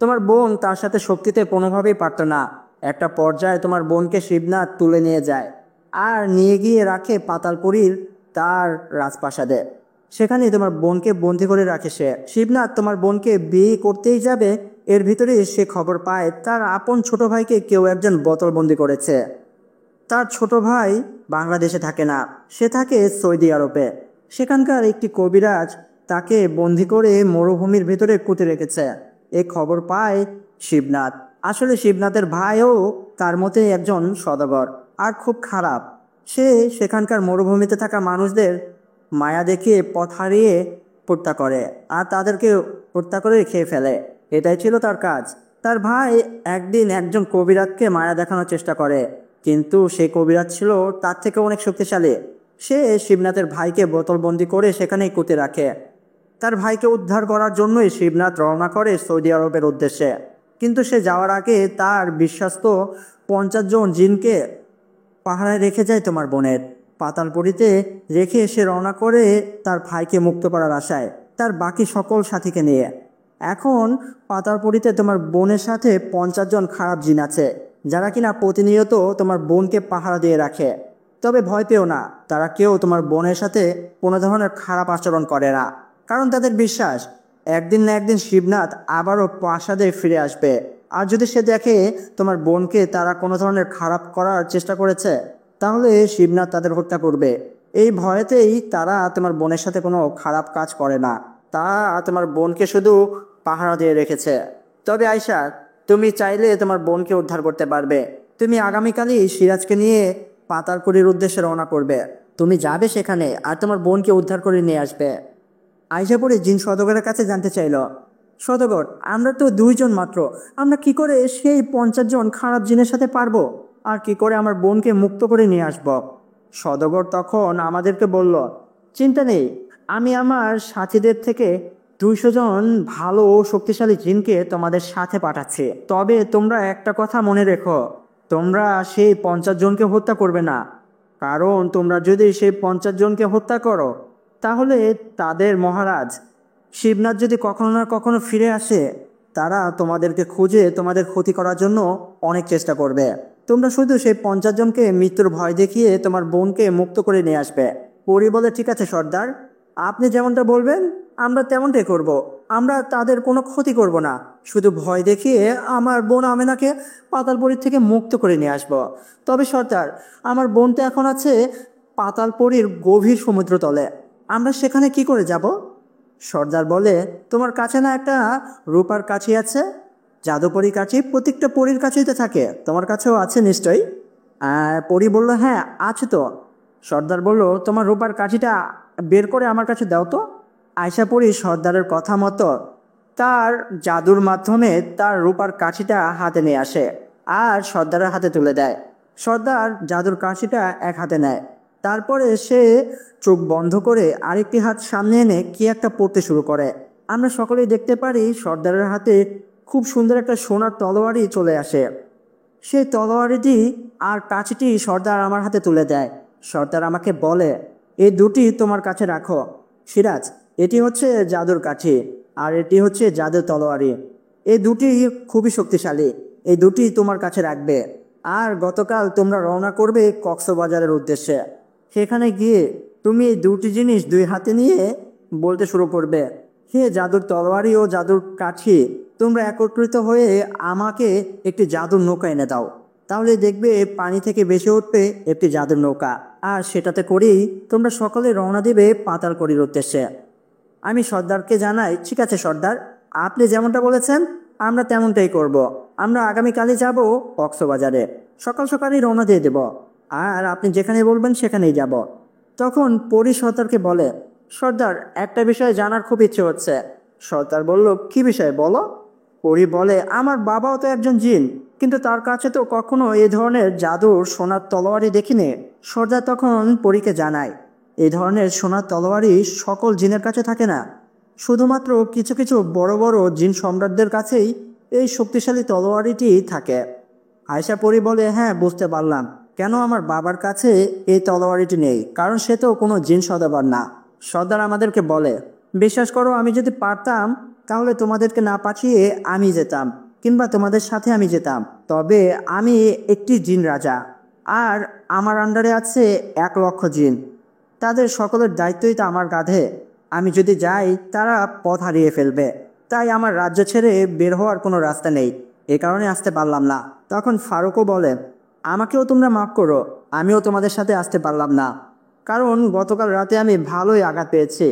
তোমার বোন তার সাথে শক্তিতে কোনোভাবেই পারত না। একটা পর্যায়ে তোমার বোনকে শিবনাথ তুলে নিয়ে যায়, আর নিয়ে গিয়ে রাখে পাতালপুরীর তার রাজপ্রাসাদে। সেখানেই তোমার বোনকে বন্দি করে রাখে সে। শিবনাথ তোমার বোনকে বিয়ে করতেই যাবে, এর ভিতরে সে খবর পায় তার আপন ছোট ভাইকে কেউ একজন বোতলবন্দি করেছে। তার ছোট ভাই বাংলাদেশে থাকে না, সে থাকে সৌদি আরবে। সেখানকার একটি কবিরাজ তাকে বন্দি করে মরুভূমির ভিতরে পুঁতে রেখেছে। এই খবর পায় শিবনাথ। আসলে শিবনাথের ভাইও তার মতে একজন সওদাগর, আর খুব খারাপ। সে সেখানকার মরুভূমিতে থাকা মানুষদের মায়া দেখিয়ে পথ হারিয়ে হত্যা করে, আর তাদেরকে হত্যা করে খেয়ে ফেলে। এটাই ছিল তার কাজ। তার ভাই একদিন একজন কবিরাজকে মায়া দেখানোর চেষ্টা করে, কিন্তু সেই কবিরাজ ছিল তার থেকে অনেক শক্তিশালী। সে শিবনাথের ভাইকে বোতলবন্দি করে সেখানেই পুঁতে রাখে। তার ভাইকে উদ্ধার করার জন্যই শিবনাথ রওনা করে সৌদি আরবের উদ্দেশ্যে। কিন্তু সে যাওয়ার আগে তার বিশ্বস্ত 50 জন জিনকে পাহারায় রেখে যায় তোমার বোনের। পাতালপুরীতে রেখে সে রওনা করে তার ভাইকে মুক্ত করার আশায়, তার বাকি সকল সাথীকে নিয়ে। এখন পাতালপুরীতে তোমার বোনের সাথে 50 জন খারাপ জিন আছে, যারা কিনা প্রতিনিয়ত তোমার বোনকে পাহারা দিয়ে রাখে। তবে ভয় পেও না, তারা কেউ তোমার বোনের সাথে কোনো ধরনের খারাপ আচরণ করে না, কারণ তাদের বিশ্বাস একদিন না একদিন শিবনাথ আবারও প্রাসাদে ফিরে আসবে। আর যদি সে দেখে তোমার বোনকে তারা কোনো ধরনের খারাপ করার চেষ্টা করেছে, তাহলে শিবনাথ তাদের হত্যা করবে। এই ভয়েতেই তারা তোমার বোনের সাথে কোনো খারাপ কাজ করে না, তারা তোমার বোনকে শুধু পাহারা দিয়ে রেখেছে। তবে আয়শা, তুমি চাইলে তোমার বোনকে উদ্ধার করতে পারবে। তুমি আগামীকালই সিরাজকে নিয়ে পাতালপুরীর উদ্দেশ্যে রওনা করবে। তুমি যাবে সেখানে আর তোমার বোনকে উদ্ধার করে নিয়ে আসবে। আয়শা পরে জিন সওদাগরের কাছে জানতে চাইল, সদাগর, আমরা তো 2 জন মাত্র, আমরা কি করে সেই 50 জন খারাপ জিনের সাথে পারবো? আর কি করে আমার বোনকে মুক্ত করে নিয়ে আসবো? সদাগর তখন আমাদেরকে বলল, চিন্তা নেই, আমি আমার সাথীদের থেকে 200 জন ভালো ও শক্তিশালী জিনকে তোমাদের সাথে পাঠাচ্ছি। তবে তোমরা একটা কথা মনে রেখো, তোমরা সেই 50 জনকে হত্যা করবে না। কারণ তোমরা যদি সেই 50 জনকে হত্যা করো, তাহলে তাদের মহারাজ শিবনাথ যদি কখনো না কখনো ফিরে আসে, তারা তোমাদেরকে খুঁজে তোমাদের ক্ষতি করার জন্য অনেক চেষ্টা করবে। তোমরা শুধু সেই 50 জনকে মৃত্যুর ভয় দেখিয়ে তোমার বোনকে মুক্ত করে নিয়ে আসবে। পরি বলে, ঠিক আছে সর্দার, আপনি যেমনটা বলবেন আমরা তেমনটাই করব। আমরা তাদের কোনো ক্ষতি করব না, শুধু ভয় দেখিয়ে আমার বোন আমেনাকে পাতালপুরীর থেকে মুক্ত করে নিয়ে আসব। তবে সর্দার, আমার বোন তো এখন আছে পাতালপুরীর গভীর সমুদ্রতলে, আমরা সেখানে কি করে যাব? সর্দার বলে, তোমার কাছে না একটা রূপার কাঠি আছে, জাদুপরি কাঠি? প্রত্যেকটা পরীর কাছেই তো থাকে, তোমার কাছেও আছে নিশ্চয়ই। পরী বলল, হ্যাঁ আছে তো। সর্দার বলল, তোমার রূপার কাঠিটা বের করে আমার কাছে দাও তো। আয়শা পরী সর্দারের কথা মতো তার জাদুর মাধ্যমে তার রূপার কাঠিটা হাতে নিয়ে আসে আর সর্দারের হাতে তুলে দেয়। সর্দার জাদুর কাঠিটা এক হাতে নেয়, তারপরে সে চোখ বন্ধ করে আরেকটি হাত সামনে এনে কি একটা পড়তে শুরু করে। আমরা সকলেই দেখতে পারি সর্দারের হাতে খুব সুন্দর একটা সোনার তলোয়ারই চলে আসে। সেই তলোয়ারিটি আর কাঠিটি সর্দার আমার হাতে তুলে দেয়। সর্দার আমাকে বলে, এই দুটি তোমার কাছে রাখো সিরাজ, এটি হচ্ছে জাদুর কাঠি আর এটি হচ্ছে জাদুর তলোয়ারি। এই দুটি খুবই শক্তিশালী, এই দুটি তোমার কাছে রাখবে। আর গতকাল তোমরা রওনা করবে কক্সবাজারের উদ্দেশ্যে। সেখানে গিয়ে তুমি এই দুটি জিনিস 2 হাতে নিয়ে বলতে শুরু করবে, হে জাদুর তলোয়ারি ও জাদুর কাঠি, তোমরা একত্রিত হয়ে আমাকে একটি জাদুর নৌকা এনে দাও। তাহলে দেখবে পানি থেকে ভেসে উঠবে একটি জাদুর নৌকা, আর সেটাতে করেই তোমরা সকলে রওনা দেবে পাতালপুরীর উদ্দেশ্যে। আমি সর্দারকে জানাই, ঠিক আছে সর্দার, আপনি যেমনটা বলেছেন আমরা তেমনটাই করব। আমরা আগামীকালই যাব কক্সবাজারে, সকাল সকালই রওনা দিয়ে দেব, আর আপনি যেখানে বলবেন সেখানেই যাব। তখন পরি সর্দারকে বলে, সর্দার একটা বিষয় জানার খুব ইচ্ছে হচ্ছে। সর্দার বলল, কি বিষয় বলো? পরি বলে, আমার বাবাও তো একজন জিন, কিন্তু তার কাছে তো কখনো এই ধরনের জাদুর সোনার তলোয়ারি দেখিনি। সর্দার তখন পরীকে জানায়, এই ধরনের সোনার তলোয়ারি সকল জিনের কাছে থাকে না, শুধুমাত্র কিছু কিছু বড় বড় জিন সম্রাটদের কাছেই এই শক্তিশালী তলোয়ারিটি থাকে। আয়শা পরি বলে, হ্যাঁ বুঝতে পারলাম কেন আমার বাবার কাছে এই তলোয়ারিটি নেই, কারণ সে তো কোনো জিন সদাবার না। সর্দার আমাদেরকে বলে, বিশ্বাস করো, আমি যদি পারতাম তাহলে তোমাদেরকে না পাঠিয়ে আমি যেতাম, কিংবা তোমাদের সাথে আমি যেতাম। তবে আমি একটি জিন রাজা, আর আমার আন্ডারে আছে 1 লক্ষ জিন, তাদের সকলের দায়িত্বই তো আমার কাঁধে। আমি যদি যাই তারা পথ হারিয়ে ফেলবে, তাই আমার রাজ্য ছেড়ে বের হওয়ার কোনো রাস্তা নেই, এ কারণে আসতে পারলাম না। তখন ফারুকও বলে, আমাকেও তোমরা মাফ করো, আমিও তোমাদের সাথে আসতে পারলাম না, কারণ গতকাল রাতে আমি ভালোই আঘাত পেয়েছি।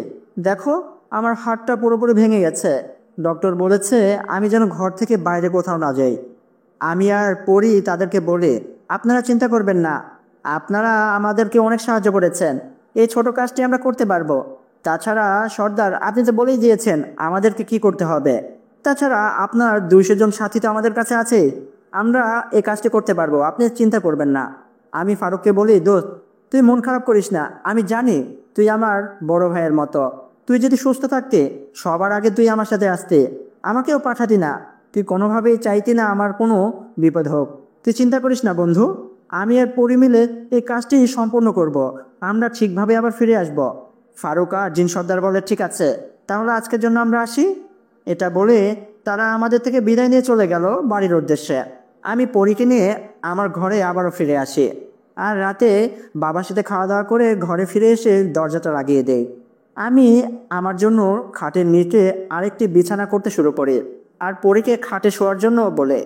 দেখো, আমার হাতটা পুরোপুরি ভেঙে গেছে, ডক্টর বলেছে আমি যেন ঘর থেকে বাইরে কোথাও না যাই। আমি আর পড়ি তাদেরকে বলি, আপনারা চিন্তা করবেন না, আপনারা আমাদেরকে অনেক সাহায্য করেছেন, এই ছোট কাজটি আমরা করতে পারবো। তাছাড়া সর্দার, আপনি তো বলেই দিয়েছেন আমাদেরকে কি করতে হবে। তাছাড়া আপনার 200 জন সাথী তো আমাদের কাছে আছে, আমরা এই কাজটি করতে পারবো, আপনি চিন্তা করবেন না। আমি ফারুককে বলি, দোস্ত তুই মন খারাপ করিস না, আমি জানি তুই আমার বড় ভাইয়ের মতো, তুই যদি সুস্থ থাকতে সবার আগে তুই আমার সাথে আসতে, আমাকেও পাঠাতি না, তুই কোনোভাবেই চাইতি না আমার কোনো বিপদ হোক। তুই চিন্তা করিস না বন্ধু, আমি আর পরি মিলে এই কাজটি সম্পূর্ণ করব, আমরা ঠিকভাবে আবার ফিরে আসব। ফারুক আর জিন সর্দার বলে, ঠিক আছে, তাহলে আজকের জন্য আমরা আসি। এটা বলে তারা আমাদের থেকে বিদায় নিয়ে চলে গেল বাড়ির উদ্দেশ্যে। আমি পরীকে নিয়ে আমার ঘরে আবারও ফিরে আসি, আর রাতে বাবার সাথে খাওয়া দাওয়া করে ঘরে ফিরে এসে দরজাটা লাগিয়ে দেই। আমি আমার জন্য খাটের নিচে আরেকটি বিছানা করতে শুরু করি, আর পরীকে খাটে শোয়ার জন্য বলে।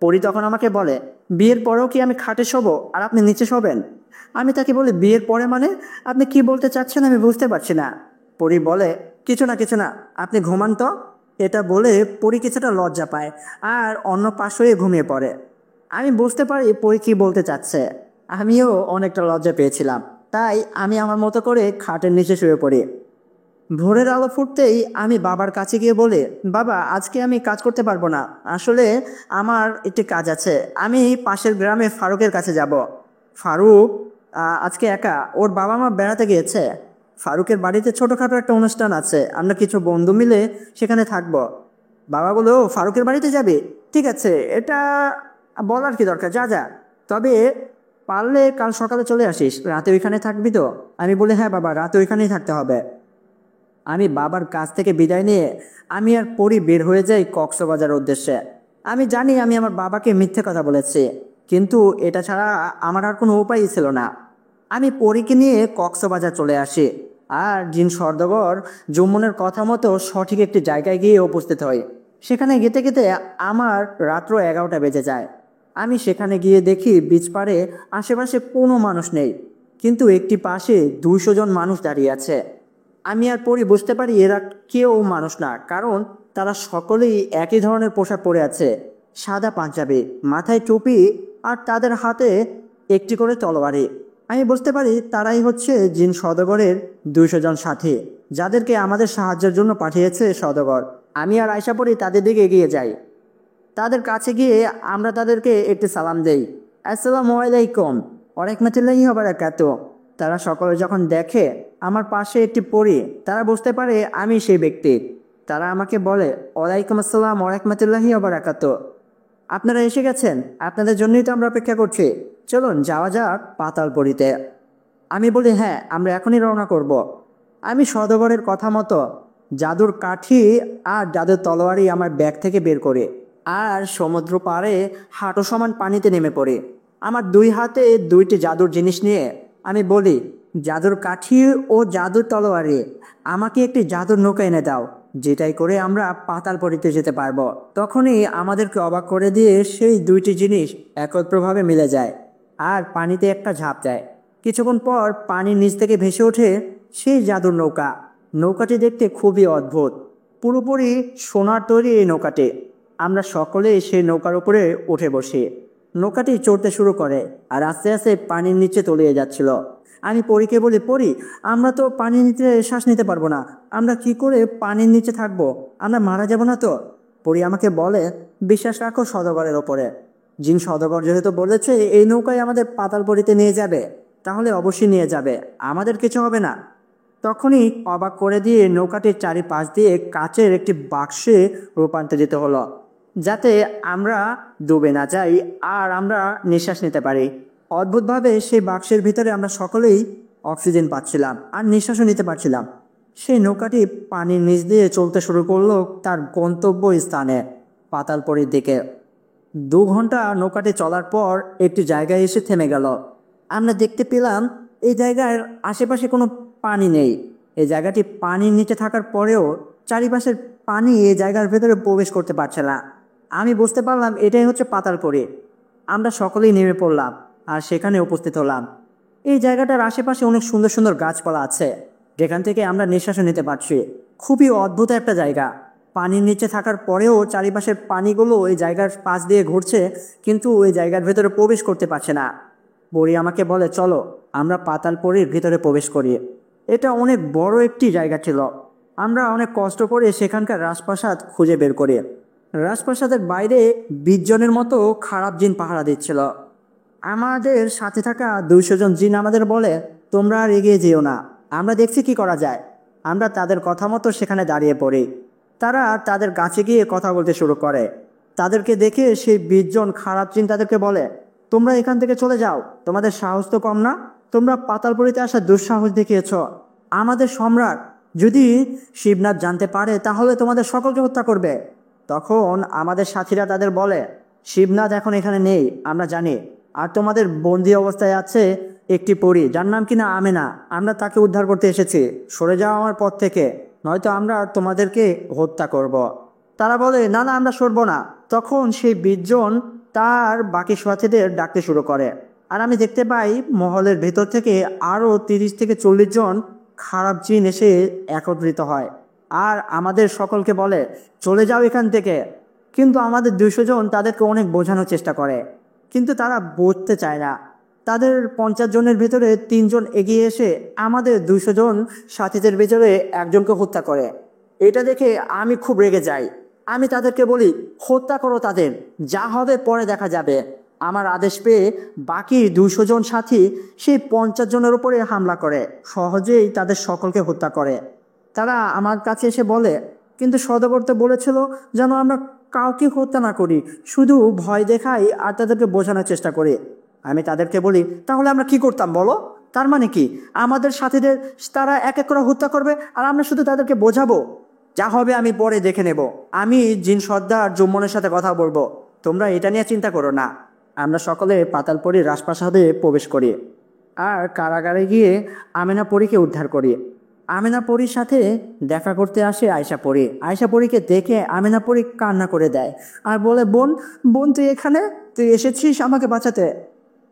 পরী তখন আমাকে বলে, বিয়ের পরেও কি আমি খাটে শোবো আর আপনি নিচে শোবেন? আমি তাকে বলি, বিয়ের পরে মানে আপনি কি বলতে চাচ্ছেন আমি বুঝতে পারছি না। পরী বলে, কিছু না কিছু না, আপনি ঘুমান তো। এটা বলে পরী কিছুটা লজ্জা পায় আর অন্য পাশ হয়ে ঘুমিয়ে পড়ে। আমি বুঝতে পারি পরী কি বলতে চাচ্ছে, আমিও অনেকটা লজ্জা পেয়েছিলাম, তাই আমি আমার মতো করে খাটের নিচে শুয়ে পড়ি। ভোরের আলো ফুটতেই আমি বাবার কাছে গিয়ে বলি, বাবা আজকে আমি কাজ করতে পারবো না, আসলে আমার একটি কাজ আছে, আমি পাশের গ্রামে ফারুকের কাছে যাব। ফারুক আজকে একা, ওর বাবা মা বেড়াতে গিয়েছে। ফারুকের বাড়িতে ছোটোখাটো একটা অনুষ্ঠান আছে, আমরা কিছু বন্ধু মিলে সেখানে থাকবো। বাবা বললো, "ও, ফারুকের বাড়িতে যাবে? ঠিক আছে, এটা বলার কি দরকার, যা যা। তবে পারলে কাল সকালে চলে আসিস, রাতে ওইখানে থাকবি তো?" আমি বলি, হ্যাঁ বাবা, রাতে ওইখানেই থাকতে হবে। আমি বাবার কাছ থেকে বিদায় নিয়ে আমি আর পরি বের হয়ে যাই কক্সবাজার উদ্দেশ্যে। আমি জানি আমি আমার বাবাকে মিথ্যে কথা বলেছি, কিন্তু এটা ছাড়া আমার আর কোনো উপায়ই ছিল না। আমি পরীকে নিয়ে কক্সবাজার চলে আসি, আর জিন সওদাগর যমুনের কথা মতো সঠিক একটি জায়গায় গিয়ে উপস্থিত হই। সেখানে যেতে যেতে আমার রাত্র 11টা বেজে যায়। আমি সেখানে গিয়ে দেখি বিচ পাড়ে আশেপাশে কোনো মানুষ নেই, কিন্তু একটি পাশে 200 জন মানুষ দাঁড়িয়ে আছে। আমি আর পরে বুঝতে পারি এরা কেউ মানুষ না, কারণ তারা সকলেই একই ধরনের পোশাক পরে আছে, সাদা পাঞ্জাবি, মাথায় টুপি, আর তাদের হাতে একটি করে তলোয়ারি। আমি বুঝতে পারি তারাই হচ্ছে জিন সওদাগরের 200 জন সাথী, যাদেরকে আমাদের সাহায্যের জন্য পাঠিয়েছে সওদাগর। আমি আর আয়শা পরি তাদের দিকে এগিয়ে যাই। তাদের কাছে গিয়ে আমরা তাদেরকে একটি সালাম দেই, আসসালামু আলাইকুম ওয়া রাহমাতুল্লাহি ওয়া বারাকাতুহু। তারা সকলে যখন দেখে আমার পাশে একটি পরী, তারা বুঝতে পারে আমি সেই ব্যক্তি। তারা আমাকে বলে, ওয়ালাইকুম আসসালাম ওয়া রাহমাতুল্লাহি ওয়া বারাকাতুহু। আপনারা এসে গেছেন, আপনাদের জন্যই তো আমরা অপেক্ষা করছি, চলুন যাওয়া যাক পাতালপুরীতে। আমি বলি, হ্যাঁ, আমরা এখনই রওনা করব। আমি সওদাগরের কথা মতো জাদুর কাঠি আর জাদুর তলোয়ারি আমার ব্যাগ থেকে বের করি, আর সমুদ্র পাড়ে হাঁটু সমান পানিতে নেমে পড়ি। আমার 2 হাতে 2টি জাদুর জিনিস নিয়ে আমি বলি, জাদুর কাঠি ও জাদুর তলোয়ারি, আমাকে একটি জাদুর নৌকা এনে দাও, যেটাই করে আমরা পাতালপুরীতে যেতে পারবো। তখনই আমাদেরকে অবাক করে দিয়ে সেই 2টি জিনিস একত্রভাবে মিলে যায় আর পানিতে একটা ঝাঁপ দেয়। কিছুক্ষণ পর পানির নিচ থেকে ভেসে ওঠে সেই জাদুর নৌকা। নৌকাটি দেখতে খুবই অদ্ভুত, পুরোপুরি সোনার তৈরি এই নৌকাটি। আমরা সকলে সেই নৌকার উপরে উঠে বসি। নৌকাটি চড়তে শুরু করে আর আস্তে আস্তে পানির নিচে তলিয়ে যাচ্ছিল। আমি পরীকে বলি, পরী, আমরা তো পানির নিচে শ্বাস নিতে পারবো না, আমরা কি করে পানির নিচে থাকবো, আমরা মারা যাব না তো? পরী আমাকে বলে, বিশ্বাস রাখো সওদাগরের ওপরে, জিন সওদাগর যেহেতু বলেছে এই নৌকায় আমাদের পাতালপুরীতে নিয়ে যাবে, তাহলে অবশ্যই নিয়ে যাবে, আমাদের কিছু হবে না। তখনই অবাক করে দিয়ে নৌকাটির চারিপাশ দিয়ে কাচের একটি বাক্সে রূপান্তরিত হলো, যাতে আমরা ডুবে না যাই আর আমরা নিঃশ্বাস নিতে পারি। অদ্ভুতভাবে সেই বাক্সের ভিতরে আমরা সকলেই অক্সিজেন পাচ্ছিলাম আর নিঃশ্বাসও নিতে পারছিলাম। সেই নৌকাটি পানির নিচ দিয়ে চলতে শুরু করলো তার গন্তব্য স্থানে, পাতালপুরীর দিকে। 2 ঘন্টা নৌকাটি চলার পর একটি জায়গায় এসে থেমে গেল। আমরা দেখতে পেলাম এই জায়গার আশেপাশে কোনো পানি নেই। এই জায়গাটি পানির নিচে থাকার পরেও চারিপাশের পানি এই জায়গার ভেতরে প্রবেশ করতে পারছে না। আমি বুঝতে পারলাম এটাই হচ্ছে পাতালপুরী। আমরা সকলেই নেমে পড়লাম আর সেখানে উপস্থিত হলাম। এই জায়গাটার আশেপাশে অনেক সুন্দর সুন্দর গাছপালা আছে, যেখান থেকে আমরা নিঃশ্বাসও নিতে পারছি। খুবই অদ্ভুত একটা জায়গা। পানির নিচে থাকার পরেও চারিপাশের পানিগুলো ওই জায়গার পাশ দিয়ে ঘুরছে, কিন্তু ওই জায়গার ভেতরে প্রবেশ করতে পারছে না। পরী আমাকে বলে, চলো আমরা পাতালপুরীর ভিতরে প্রবেশ করি। এটা অনেক বড় একটি জায়গা ছিল। আমরা অনেক কষ্ট করে সেখানকার রাজপ্রাসাদ খুঁজে বের করি। রাজপ্রাসাদের বাইরে 20 জনের মতো খারাপ জিন পাহারা দিচ্ছিল। আমাদের সাথে থাকা 200 জন জিন আমাদের বলে, তোমরা আর এগিয়ে যেও না, আমরা দেখছি কি করা যায়। আমরা তাদের কথা মতো সেখানে দাঁড়িয়ে পড়ি। তারা তাদের কাছে গিয়ে কথা বলতে শুরু করে। তাদেরকে দেখে সেই 20 জন খারাপ জিন তাদেরকে বলে, তোমরা এখান থেকে চলে যাও, তোমাদের সাহস তো কম না, তোমরা পাতালপুরীতে আসার দুঃসাহস দেখিয়েছ। আমাদের সম্রাট যদি শিবনাথ জানতে পারে তাহলে তোমাদের সকলকে হত্যা করবে। তখন আমাদের সাথীরা তাদের বলে, শিবনাথ এখন এখানে নেই, আমরা জানি, আর তোমাদের বন্দি অবস্থায় আছে একটি পরী, যার নাম কিনা আমেনা, আমরা তাকে উদ্ধার করতে এসেছি, সরে যাও আমার পথ থেকে, নয়তো আমরা তোমাদেরকে হত্যা করব। তারা বলে, না না, আমরা সরব না। তখন সেই 20 জন তার বাকি সাথীদের ডাকতে শুরু করে, আর আমি দেখতে পাই মহলের ভেতর থেকে আরও 30 থেকে 40 জন খারাপ জিন এসে একত্রিত হয় আর আমাদের সকলকে বলে, চলে যাও এখান থেকে। কিন্তু আমাদের 200 জন তাদেরকে অনেক বোঝানোর চেষ্টা করে, কিন্তু তারা বুঝতে চায় না। তাদের 50 জনের ভিতরে 3 জন এগিয়ে এসে আমাদের 200 জন সাথীদের ভিতরে একজনকে হত্যা করে। এটা দেখে আমি খুব রেগে যাই। আমি তাদেরকে বলি, হত্যা করো তাদের, যা হবে পরে দেখা যাবে। আমার আদেশ পেয়ে বাকি 200 জন সাথী সেই 50 জনের উপরে হামলা করে, সহজেই তাদের সকলকে হত্যা করে। তারা আমার কাছে এসে বলে, কিন্তু সওদাগর তো বলেছিল যেন আমরা কাউকে হত্যা না করি, শুধু ভয় দেখাই আর তাদেরকে বোঝানোর চেষ্টা করি। আমি তাদেরকে বলি, তাহলে আমরা কি করতাম বলো? তার মানে কি আমাদের সাথীদের তারা এক এক করে হত্যা করবে আর আমরা শুধু তাদেরকে বোঝাবো? যা হবে আমি পরে দেখে নেব। আমি জিন সর্দার জুম্মনের সাথে কথা বলবো, তোমরা এটা নিয়ে চিন্তা করো না। আমরা সকলে পাতালপুরীর রাজপ্রাসাদে প্রবেশ করি আর কারাগারে গিয়ে আমেনা পরীকে উদ্ধার করি। আমেনা পরীর সাথে দেখা করতে আসে আয়শা পরী। আয়শা পরীকে দেখে আমেনা পরী কান্না করে দেয় আর বলে, বোন বোন তুই এখানে, তুই এসেছিস আমাকে বাঁচাতে।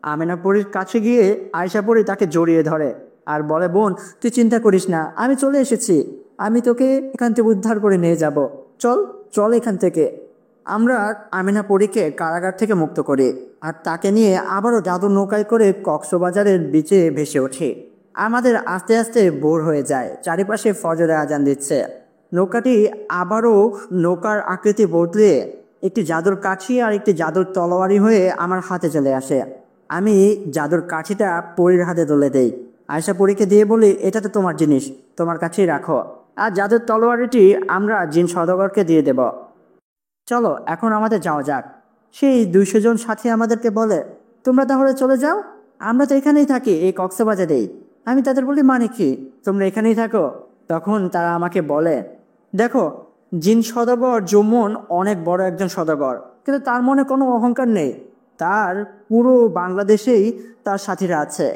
আমেনা পরীর কাছে গিয়ে আয়শা পরী তাকে জড়িয়ে ধরে আর বলে, বোন তুই চিন্তা করিস না, আমি চলে এসেছি, আমি তোকে এখান থেকে উদ্ধার করে নিয়ে যাব, চল চল এখান থেকে। আমরা আমেনা পরীকে কারাগার থেকে মুক্ত করি আর তাকে নিয়ে আবারও জাদুর নৌকায় করে কক্সবাজারের বিচে ভেসে ওঠে। আমাদের আস্তে আস্তে ভোর হয়ে যায়, চারিপাশে ফজরের আজান দিচ্ছে। নৌকাটি আবারও নৌকার আকৃতি বদলে একটি জাদুর কাঠি আর একটি জাদুর তলোয়ারি হয়ে আমার হাতে চলে আসে। আমি জাদুর কাঠিটা পরীর হাতে তুলে দেই। আয়শা পরীকে দিয়ে বলি, এটা তো তোমার জিনিস, তোমার কাছেই রাখো। আর জাদুর তলোয়ারিটি আমরা জিন সওদাগরকে দিয়ে দেব। চলো এখন আমাদের যাওয়া যাক। সেই 200 জন সাথী আমাদেরকে বলে, তোমরা তাহলে চলে যাও, আমরা তো এখানেই থাকি, এই কক্সবাজারেই। আমি তাদের বলি, মানে কি তোমরা এখানেই থাকো? তখন তারা আমাকে বলে, দেখো জিন সওদাগর জুম্মন অনেক বড় একজন সওদাগর, কিন্তু তার মনে কোনো অহংকার নেই। তার পুরো বাংলাদেশেই তার সাথীরা আছে।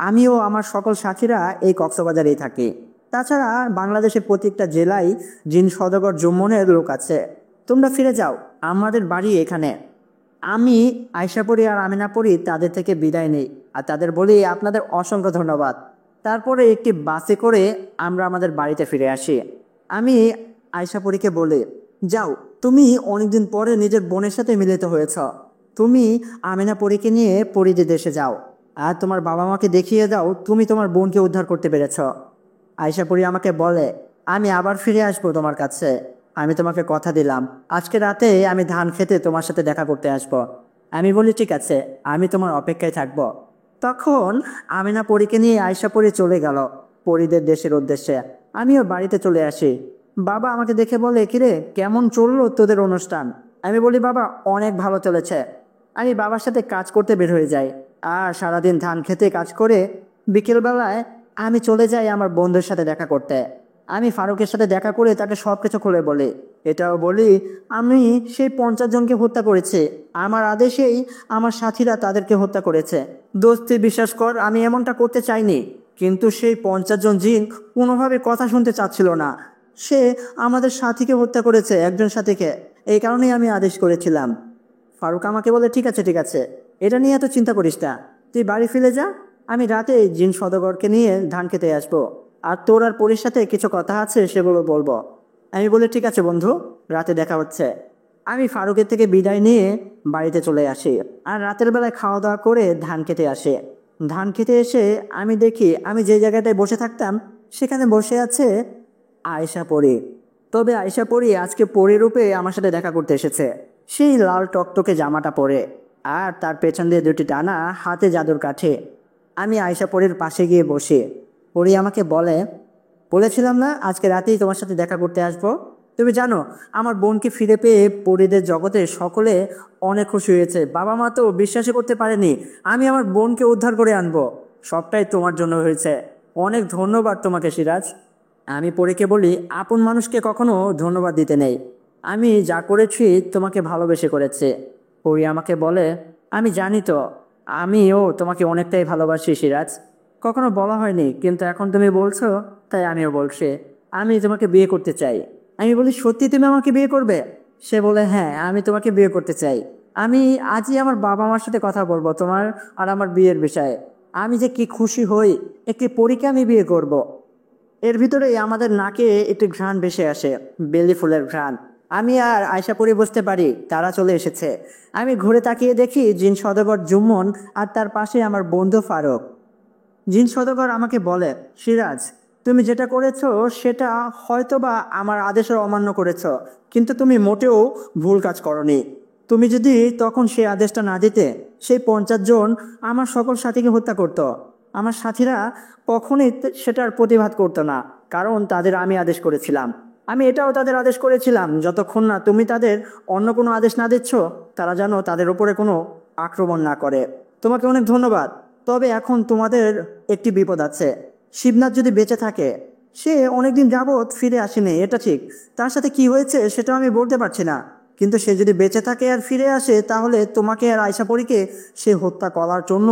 আমিও আমার সকল সাথীরা এই কক্সবাজারেই থাকি। তাছাড়া বাংলাদেশের প্রত্যেকটা জেলায় জিন সওদাগর জুম্মনের লোক আছে। তোমরা ফিরে যাও, আমাদের বাড়ি এখানে। আমি আয়শা পরী আর আমেনা পরী তাদের থেকে বিদায় নেই আর তাদের বলি, আপনাদের অসংখ্য ধন্যবাদ। তারপরে একটি বাসে করে আমরা আমাদের বাড়িতে ফিরে আসি। আমি আয়শা পরীকে বলি, যাও, তুমি অনেকদিন পরে নিজের বোনের সাথে মিলিত হয়েছ। তুমি আমেনা পরীকে নিয়ে পরীদের দেশে যাও আর তোমার বাবা মাকে দেখিয়ে দাও তুমি তোমার বোনকে উদ্ধার করতে পেরেছ। আয়শা পরী আমাকে বলে, আমি আবার ফিরে আসবো তোমার কাছে, আমি তোমাকে কথা দিলাম আজকে রাতে আমি ধান খেতে তোমার সাথে দেখা করতে আসব। আমি বলি, ঠিক আছে, আমি তোমার অপেক্ষায় থাকব। তখন আমিনা পরীকে নিয়ে আয়শা পরী চলে গেল পরীদের দেশের উদ্দেশ্যে। আমিও বাড়িতে চলে আসি। বাবা আমাকে দেখে বলে, কিরে কেমন চললো তোদের অনুষ্ঠান? আমি বলি, বাবা অনেক ভালো চলেছে। আমি বাবার সাথে কাজ করতে বের হয়ে যাই আর সারাদিন ধান খেতে কাজ করে বিকেলবেলায় আমি চলে যাই আমার বন্ধুর সাথে দেখা করতে। আমি ফারুকের সাথে দেখা করে তাকে সব কিছু খুলে বলি। এটাও বলি আমি সেই 50 জনকে হত্যা করেছি, আমার আদেশেই আমার সাথীরা তাদেরকে হত্যা করেছে। দোস্তি বিশ্বাস কর, আমি এমনটা করতে চাইনি, কিন্তু সেই 50 জন জিন কোনোভাবে কথা শুনতে চাচ্ছিল না। সে আমাদের সাথীকে হত্যা করেছে, একজন সাথীকে, এই কারণেই আমি আদেশ করেছিলাম। ফারুক আমাকে বলে, ঠিক আছে ঠিক আছে, এটা নিয়ে এত চিন্তা করিস না, তুই বাড়ি ফিরে যা, আমি রাতে জিন সওদাগরকে নিয়ে ধান খেতে আসবো, আর তোর আর পরীর সাথে কিছু কথা আছে সেগুলো বলবো। আমি বলি, ঠিক আছে বন্ধু, রাতে দেখা হচ্ছে। আমি ফারুকের থেকে বিদায় নিয়ে বাড়িতে চলে আসি আর রাতের বেলায় খাওয়া দাওয়া করে ধান খেতে আসি। ধান খেতে এসে আমি দেখি আমি যে জায়গাটায় বসে থাকতাম সেখানে বসে আছে আয়েশা পরী। তবে আয়েশা পরী আজকে পরী রূপে আমার সাথে দেখা করতে এসেছে। সেই লাল টকটকে জামাটা পরে আর তার পেছন দিয়ে দুটি টানা হাতে জাদুর কাঠে। আমি আয়েশা পরীর পাশে গিয়ে বসি। পরী আমাকে বলে, বলেছিলাম না আজকে রাতেই তোমার সাথে দেখা করতে আসবো? তুমি জানো আমার বোনকে ফিরে পেয়ে পরীদের জগতে সকলে অনেক খুশি হয়েছে। বাবা মা তো বিশ্বাসই করতে পারেনি আমি আমার বোনকে উদ্ধার করে আনবো। সবটাই তোমার জন্য হয়েছে, অনেক ধন্যবাদ তোমাকে সিরাজ। আমি পরীকে বলি, আপন মানুষকে কখনো ধন্যবাদ দিতে নেই, আমি যা করেছি তোমাকে ভালোবেসে করেছে। পরী আমাকে বলে, আমি জানি তো, আমিও তোমাকে অনেকটাই ভালোবাসি সিরাজ। কখনো বলা হয়নি, কিন্তু এখন তুমি বলছো তাই আমিও বলছি, আমি তোমাকে বিয়ে করতে চাই। আমি বলি, সত্যি তুমি আমাকে বিয়ে করবে? সে বলে, হ্যাঁ আমি তোমাকে বিয়ে করতে চাই। আমি আজই আমার বাবা মার সাথে কথা বলবো তোমার আর আমার বিয়ের বিষয়ে। আমি যে কি খুশি হই, একটি পরীকে আমি বিয়ে করব। এর ভিতরেই আমাদের নাকে একটি ঘ্রাণ ভেসে আসে, বেলি ফুলের ঘ্রাণ। আমি আর আয়শাপুরি বুঝতে পারি তারা চলে এসেছে। আমি ঘুরে তাকিয়ে দেখি জিন সওদাগর জুম্মন আর তার পাশে আমার বন্ধু ফারুক। জিন সওদাগর আমাকে বলে, সিরাজ, তুমি যেটা করেছো সেটা হয়তোবা আমার আদেশের অমান্য করেছো, কিন্তু তুমি মোটেও ভুল কাজ করনি। তুমি যদি তখন সেই আদেশটা না দিতে, সেই 50 জন আমার সকল সাথীকে হত্যা করতো। আমার সাথীরা কখনোই সেটার প্রতিবাদ করতো না, কারণ তাদের আমি আদেশ করেছিলাম। আমি এটাও তাদের আদেশ করেছিলাম, যতক্ষণ না তুমি তাদের অন্য কোনো আদেশ না দিচ্ছ, তারা যেন তাদের উপরে কোনো আক্রমণ না করে। তোমাকে অনেক ধন্যবাদ। তবে এখন তোমাদের একটি বিপদ আছে। শিবনাথ যদি বেঁচে থাকে, সে অনেকদিন যাবৎ ফিরে আসেনি, এটা ঠিক। তার সাথে কি হয়েছে সেটা আমি বলতে পারছি না, কিন্তু সে যদি বেঁচে থাকে আর ফিরে আসে, তাহলে তোমাকে আর আয়শাপরীকে সে হত্যা করার জন্য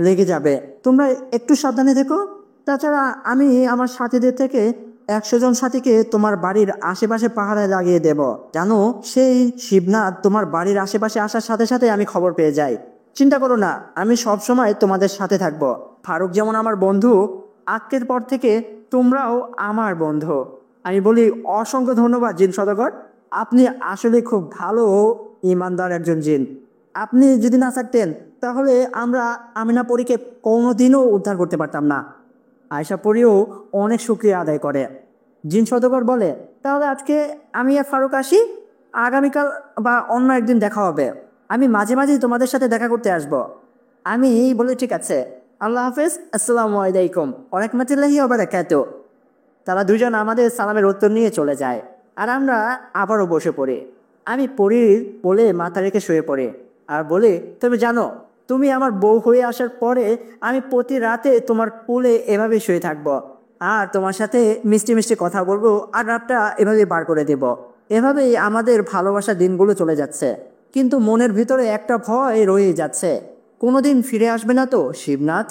লেগে যাবে। তোমরা একটু সাবধানে থেকো। তাছাড়া আমি আমার সাথীদের থেকে 100 জন সাথীকে তোমার বাড়ির আশেপাশে পাহারায় লাগিয়ে দেব। জানো, সেই শিবনাথ তোমার বাড়ির আশেপাশে আসার সাথে সাথে আমি খবর পেয়ে যাই। চিন্তা করো না, আমি সব সময় তোমাদের সাথে থাকব। ফারুক যেমন আমার বন্ধু, আজকের পর থেকে তোমরাও আমার বন্ধু। আমি বলি, অসংখ্য ধন্যবাদ জিন সওদাগর। আপনি আসলে খুব ভালো ও ইমানদার একজন জিন। আপনি যদি না থাকতেন, তাহলে আমরা আমিনাপরীকে কোনোদিনও উদ্ধার করতে পারতাম না। আয়শাপরীও অনেক শুকরিয়া আদায় করে। জিন সওদাগর বলে, তাহলে আজকে আমি আর ফারুক আসি, আগামীকাল বা অন্য একদিন দেখা হবে। আমি মাঝে মাঝেই তোমাদের সাথে দেখা করতে আসব। আমি বলি, ঠিক আছে, আল্লাহ হাফেজ, আসসালামু আলাইকুম ওয়া রাহমাতুল্লাহি ওয়া বারাকাতুহু। তারা দুজন আমাদের সালামের উত্তর নিয়ে চলে যায়, আর আমরা আবারও বসে পড়ি। আমি পরীর বলে মাথা রেখে শুয়ে পড়ি আর বলি, তুমি জানো, তুমি আমার বউ হয়ে আসার পরে আমি প্রতি রাতে তোমার কোলে এভাবে শুয়ে থাকবো, আর তোমার সাথে মিষ্টি মিষ্টি কথা বলবো, আর রাতটা এভাবেই পার করে দেব। এভাবেই আমাদের ভালোবাসার দিনগুলো চলে যাচ্ছে, কিন্তু মনের ভিতরে একটা ভয় রয়ে যাচ্ছে, কোনোদিন ফিরে আসবে না তো শিবনাথ?